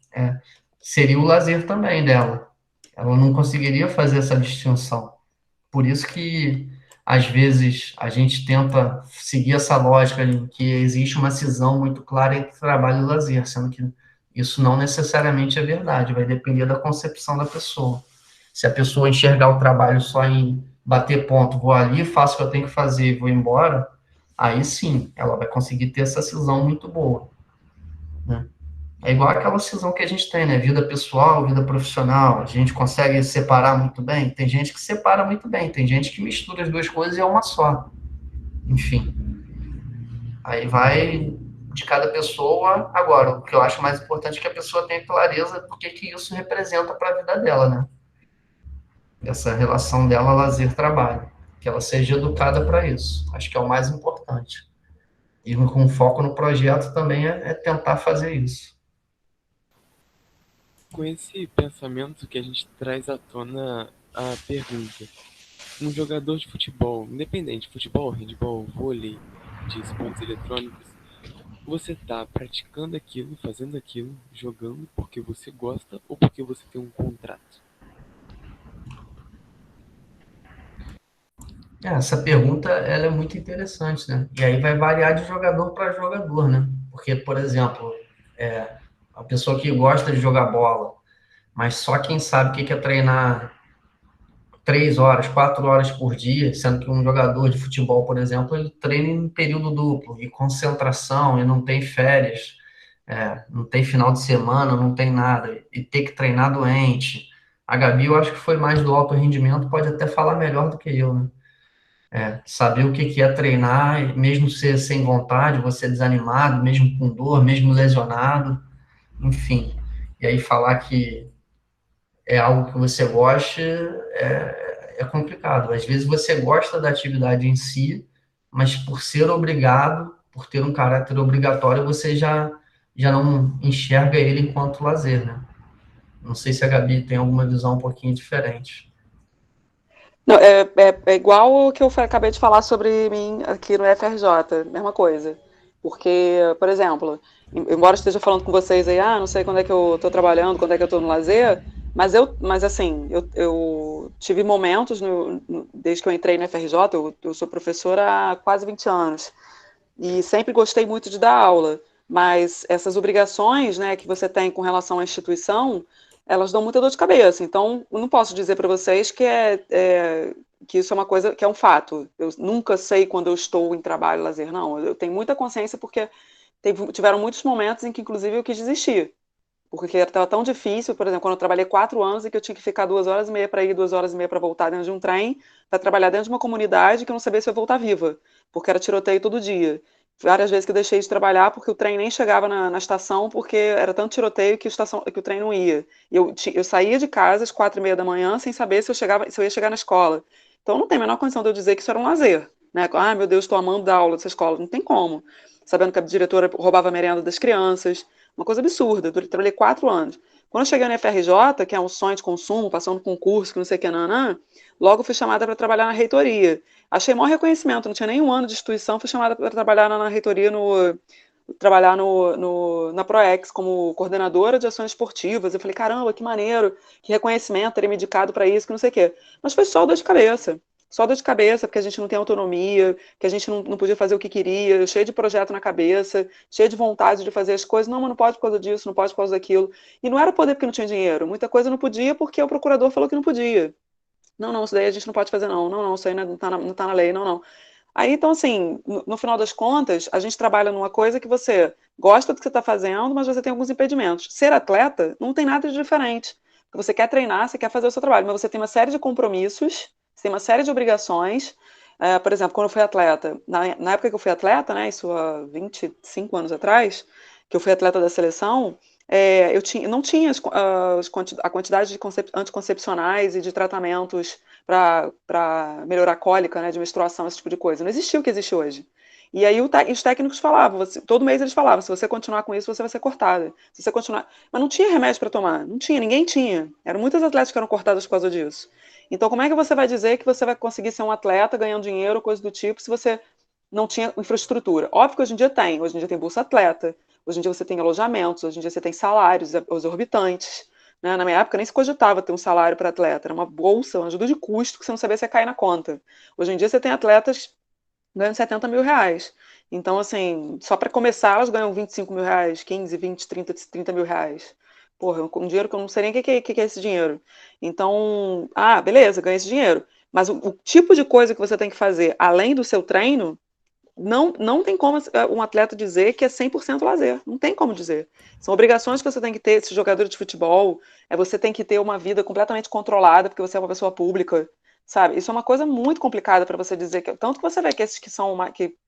seria o lazer também dela. Ela não conseguiria fazer essa distinção. Por isso que, às vezes, a gente tenta seguir essa lógica de que existe uma cisão muito clara entre trabalho e lazer, sendo que isso não necessariamente é verdade, vai depender da concepção da pessoa. Se a pessoa enxergar o trabalho só em bater ponto, vou ali, faço o que eu tenho que fazer e vou embora, aí sim, ela vai conseguir ter essa cisão muito boa, né? É igual aquela cisão que a gente tem, né? Vida pessoal, vida profissional. A gente consegue separar muito bem? Tem gente que separa muito bem, tem gente que mistura as duas coisas e é uma só. Enfim. Aí vai de cada pessoa. Agora, o que eu acho mais importante é que a pessoa tenha clareza do que isso representa para a vida dela, né? Essa relação dela, lazer-trabalho. Que ela seja educada para isso. Acho que é o mais importante. E com foco no projeto também é tentar fazer isso. Com esse pensamento que a gente traz à tona a pergunta: um jogador de futebol, independente, futebol, handebol, vôlei, de esportes eletrônicos, você tá praticando aquilo, fazendo aquilo, jogando porque você gosta ou porque você tem um contrato? Essa pergunta ela é muito interessante, né? E aí vai variar de jogador para jogador, né? Porque, por exemplo, a pessoa que gosta de jogar bola, mas só quem sabe o que é treinar 3 horas, 4 horas por dia, sendo que um jogador de futebol, por exemplo, ele treina em período duplo, e concentração, e não tem férias, não tem final de semana, não tem nada, e ter que treinar doente. A Gabi, eu acho que foi mais do alto rendimento, pode até falar melhor do que eu, né? Saber o que é treinar, mesmo ser sem vontade, você desanimado, mesmo com dor, mesmo lesionado, enfim. E aí falar que é algo que você goste é complicado. Às vezes você gosta da atividade em si, mas por ser obrigado, por ter um caráter obrigatório, você já não enxerga ele enquanto lazer, né? Não sei se a Gabi tem alguma visão um pouquinho diferente. Não, é igual o que eu acabei de falar sobre mim aqui no FRJ, mesma coisa. Porque, por exemplo, embora eu esteja falando com vocês aí, não sei quando é que eu estou trabalhando, quando é que eu estou no lazer, mas assim, eu tive momentos, desde que eu entrei no FRJ, eu sou professora há quase 20 anos, e sempre gostei muito de dar aula, mas essas obrigações, né, que você tem com relação à instituição, elas dão muita dor de cabeça. Então, eu não posso dizer para vocês que isso é uma coisa que é um fato. Eu nunca sei quando eu estou em trabalho e lazer, não. Eu tenho muita consciência porque tiveram muitos momentos em que, inclusive, eu quis desistir. Porque estava tão difícil, por exemplo, quando eu trabalhei 4 anos e que eu tinha que ficar 2 horas e meia para ir, 2 horas e meia para voltar dentro de um trem, para trabalhar dentro de uma comunidade que eu não sabia se eu ia voltar viva, porque era tiroteio todo dia. Várias vezes que eu deixei de trabalhar porque o trem nem chegava na estação, porque era tanto tiroteio que o trem não ia. E eu saía de casa às 4h30 da manhã sem saber se eu ia chegar na escola. Então não tem a menor condição de eu dizer que isso era um lazer. Né? Meu Deus, estou amando dar aula dessa escola. Não tem como. Sabendo que a diretora roubava a merenda das crianças. Uma coisa absurda. Eu trabalhei 4 anos. Quando eu cheguei no FRJ, que é um sonho de consumo, passando concurso, que não sei o que, logo fui chamada para trabalhar na reitoria. Achei maior reconhecimento, não tinha nenhum ano de instituição, fui chamada para trabalhar na reitoria, trabalhar na ProEx como coordenadora de ações esportivas. Eu falei, caramba, que maneiro, que reconhecimento, terem me indicado para isso, que não sei o quê. Mas foi só dor de cabeça. Só dor de cabeça, porque a gente não tem autonomia, que a gente não podia fazer o que queria, cheio de projeto na cabeça, cheio de vontade de fazer as coisas. Não, mas não pode por causa disso, não pode por causa daquilo. E não era poder porque não tinha dinheiro. Muita coisa não podia porque o procurador falou que não podia. Não, isso daí a gente não pode fazer, não, isso aí não tá na lei, não. Aí, então, assim, no final das contas, a gente trabalha numa coisa que você gosta do que você está fazendo, mas você tem alguns impedimentos. Ser atleta não tem nada de diferente. porque você quer treinar, você quer fazer o seu trabalho, mas você tem uma série de compromissos, você tem uma série de obrigações. Por exemplo, quando eu fui atleta, na época que eu fui atleta, né, isso há 25 anos atrás, que eu fui atleta da seleção, não tinha a quantidade de anticoncepcionais e de tratamentos para melhorar a cólica, né, de menstruação, esse tipo de coisa. Não existia o que existe hoje. E aí os técnicos falavam, todo mês eles falavam, se você continuar com isso, você vai ser cortada. Se você continuar... Mas não tinha remédio para tomar, não tinha, ninguém tinha. Eram muitas atletas que eram cortadas por causa disso. Então, como é que você vai dizer que você vai conseguir ser um atleta ganhando dinheiro, coisa do tipo, se você não tinha infraestrutura? Óbvio que hoje em dia tem. Hoje em dia tem Bolsa Atleta, hoje em dia você tem alojamentos, hoje em dia você tem salários exorbitantes. Né? Na minha época nem se cogitava ter um salário para atleta, era uma bolsa, uma ajuda de custo que você não sabia se ia cair na conta. Hoje em dia você tem atletas ganhando 70 mil reais. Então, assim, só para começar, elas ganham 25 mil reais, 15, 20, 30 mil reais. Porra, um dinheiro que eu não sei nem o que é esse dinheiro. Então, beleza, ganha esse dinheiro. Mas o tipo de coisa que você tem que fazer, além do seu treino, não tem como um atleta dizer que é 100% lazer. Não tem como dizer. São obrigações que você tem que ter, esse jogador de futebol, você tem que ter uma vida completamente controlada, porque você é uma pessoa pública, sabe? Isso é uma coisa muito complicada para você dizer, tanto que você vê que esses que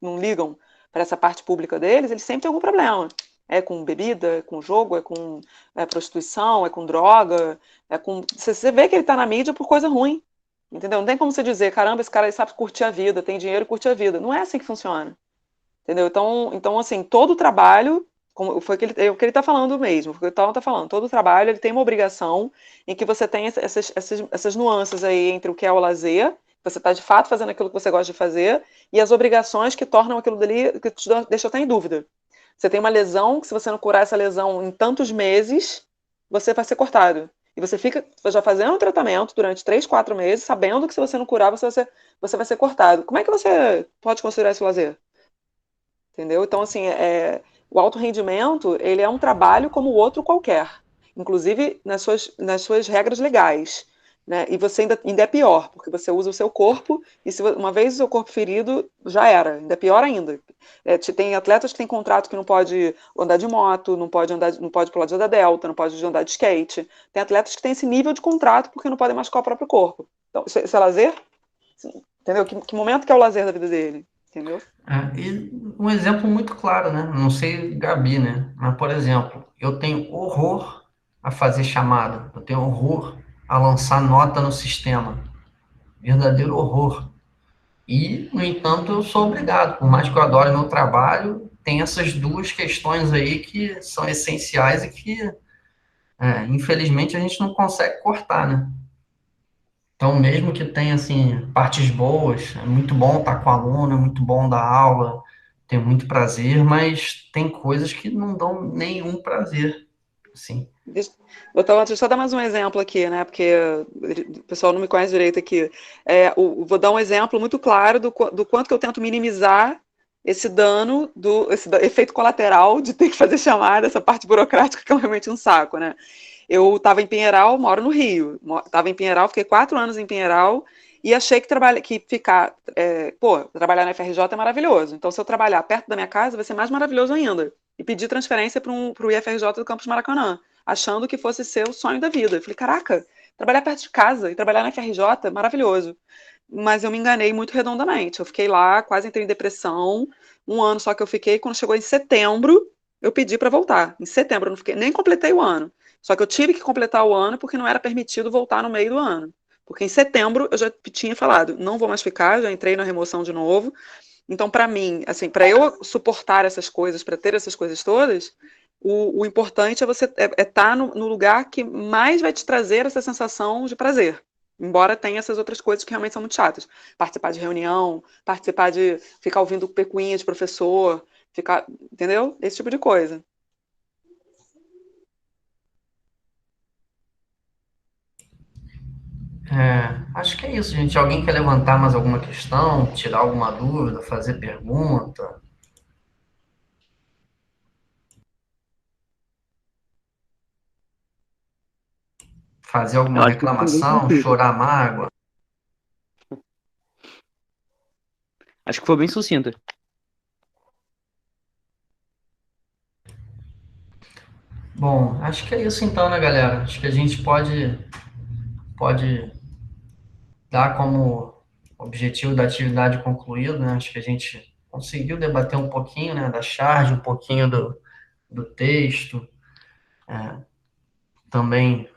não ligam para essa parte pública deles, eles sempre têm algum problema. É com bebida, é com jogo, é com prostituição, é com droga, Você vê que ele tá na mídia por coisa ruim. Entendeu? Não tem como você dizer, caramba, esse cara aí sabe curtir a vida, tem dinheiro e curte a vida. Não é assim que funciona. Entendeu? Então assim, todo o trabalho, como foi o que ele está falando mesmo, o que o Tom está falando, todo o trabalho ele tem uma obrigação em que você tem essas nuances aí entre o que é o lazer, você está de fato fazendo aquilo que você gosta de fazer, e as obrigações que tornam aquilo dali, que te deixa até em dúvida. Você tem uma lesão, que se você não curar essa lesão em tantos meses, você vai ser cortado. E você fica já fazendo um tratamento durante 3, 4 meses, sabendo que se você não curar, você vai ser cortado. Como é que você pode considerar isso lazer? Entendeu? Então, assim, o alto rendimento, ele é um trabalho como o outro qualquer, inclusive nas suas regras legais. Né? E você ainda é pior, porque você usa o seu corpo, e se uma vez o seu corpo ferido, já era, ainda é pior ainda. Tem atletas que têm contrato que não pode andar de moto, não pode pular de asa delta, não pode andar de skate. Tem atletas que têm esse nível de contrato porque não podem machucar o próprio corpo. Então, isso é lazer? Entendeu? Que momento que é o lazer da vida dele? Entendeu? E um exemplo muito claro, né? Não sei, Gabi, né? Mas, por exemplo, eu tenho horror a fazer chamada, eu tenho horror a lançar nota no sistema, verdadeiro horror. E, no entanto, eu sou obrigado, por mais que eu adore meu trabalho, tem essas duas questões aí que são essenciais e que, infelizmente, a gente não consegue cortar, né? Então, mesmo que tenha, assim, partes boas, é muito bom estar com o aluno, é muito bom dar aula, tem muito prazer, mas tem coisas que não dão nenhum prazer, assim. Deixa eu só dar mais um exemplo aqui, né? Porque o pessoal não me conhece direito aqui. Vou dar um exemplo muito claro do quanto que eu tento minimizar esse dano, esse efeito colateral de ter que fazer chamada, essa parte burocrática que é realmente um saco, né? Eu estava em Pinheiral, moro no Rio. Estava em Pinheiral, fiquei 4 anos em Pinheiral e achei que trabalhar na FRJ é maravilhoso. Então, se eu trabalhar perto da minha casa, vai ser mais maravilhoso ainda. E pedi transferência para o IFRJ do Campus Maracanã, achando que fosse ser o sonho da vida. Eu falei, caraca, trabalhar perto de casa e trabalhar na FRJ, maravilhoso. Mas eu me enganei muito redondamente. Eu fiquei lá, quase entrei em depressão. 1 ano só que eu fiquei. Quando chegou em setembro, eu pedi para voltar. Em setembro, eu não fiquei, nem completei o ano. Só que eu tive que completar o ano porque não era permitido voltar no meio do ano. Porque em setembro eu já tinha falado, não vou mais ficar, já entrei na remoção de novo. Então, para mim, assim, para eu suportar essas coisas, para ter essas coisas todas, o importante é você estar no lugar que mais vai te trazer essa sensação de prazer. Embora tenha essas outras coisas que realmente são muito chatas. Participar de reunião, participar de ficar ouvindo pecuinha de professor, entendeu? Esse tipo de coisa. Acho que é isso, gente. Alguém quer levantar mais alguma questão, tirar alguma dúvida, fazer pergunta, fazer Eu alguma acho que foi bem reclamação, sucinto. chorar mágoa? Acho que foi bem sucinta. Bom, Bom, acho que é isso então, né, galera? Acho que a gente pode dar como objetivo da atividade concluído, né? Acho que a gente conseguiu debater um pouquinho, né, da charge, um pouquinho do texto, também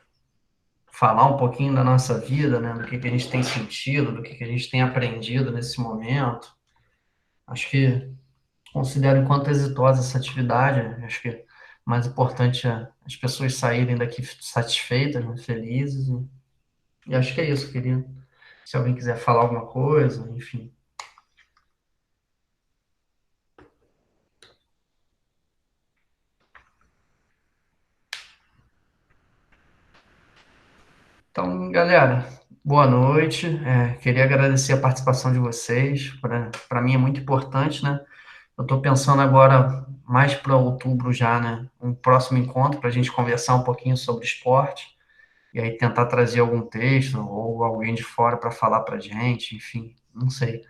falar um pouquinho da nossa vida, né, do que a gente tem sentido, do que a gente tem aprendido nesse momento. Acho que considero enquanto exitosa essa atividade. Acho que o mais importante é as pessoas saírem daqui satisfeitas, né, felizes. E acho que é isso, queria. Se alguém quiser falar alguma coisa, enfim. Então, galera, boa noite. Queria agradecer a participação de vocês. Para mim é muito importante, né? Eu estou pensando agora mais para outubro já, né? Um próximo encontro para a gente conversar um pouquinho sobre esporte e aí tentar trazer algum texto ou alguém de fora para falar para a gente, enfim, não sei.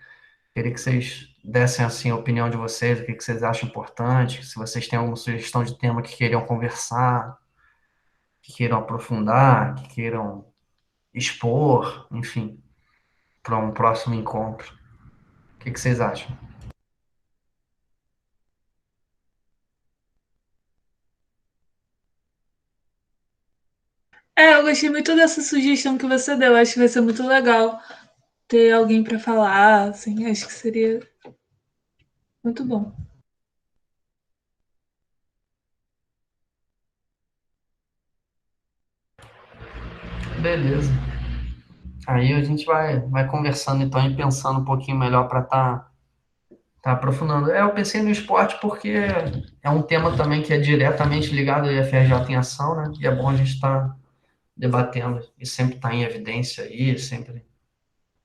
Queria que vocês dessem assim a opinião de vocês, o que vocês acham importante, se vocês têm alguma sugestão de tema que queiram conversar, que queiram aprofundar, que queiram expor, enfim, para um próximo encontro. O que vocês acham? Eu gostei muito dessa sugestão que você deu. Acho que vai ser muito legal ter alguém para falar, assim, acho que seria muito bom. Beleza. Aí a gente vai conversando então e pensando um pouquinho melhor para tá aprofundando. Eu pensei no esporte porque é um tema também que é diretamente ligado ao IFRJ em ação, né? E é bom a gente estar debatendo e sempre estar em evidência aí, sempre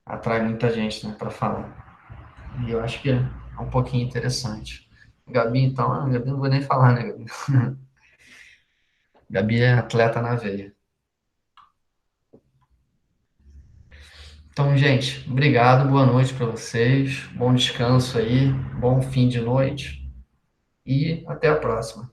atrai muita gente, né, para falar. E eu acho que é um pouquinho interessante. Gabi, então, Gabi não vou nem falar, né, Gabi? Gabi é atleta na veia. Então, gente, obrigado, boa noite para vocês, bom descanso aí, bom fim de noite e até a próxima.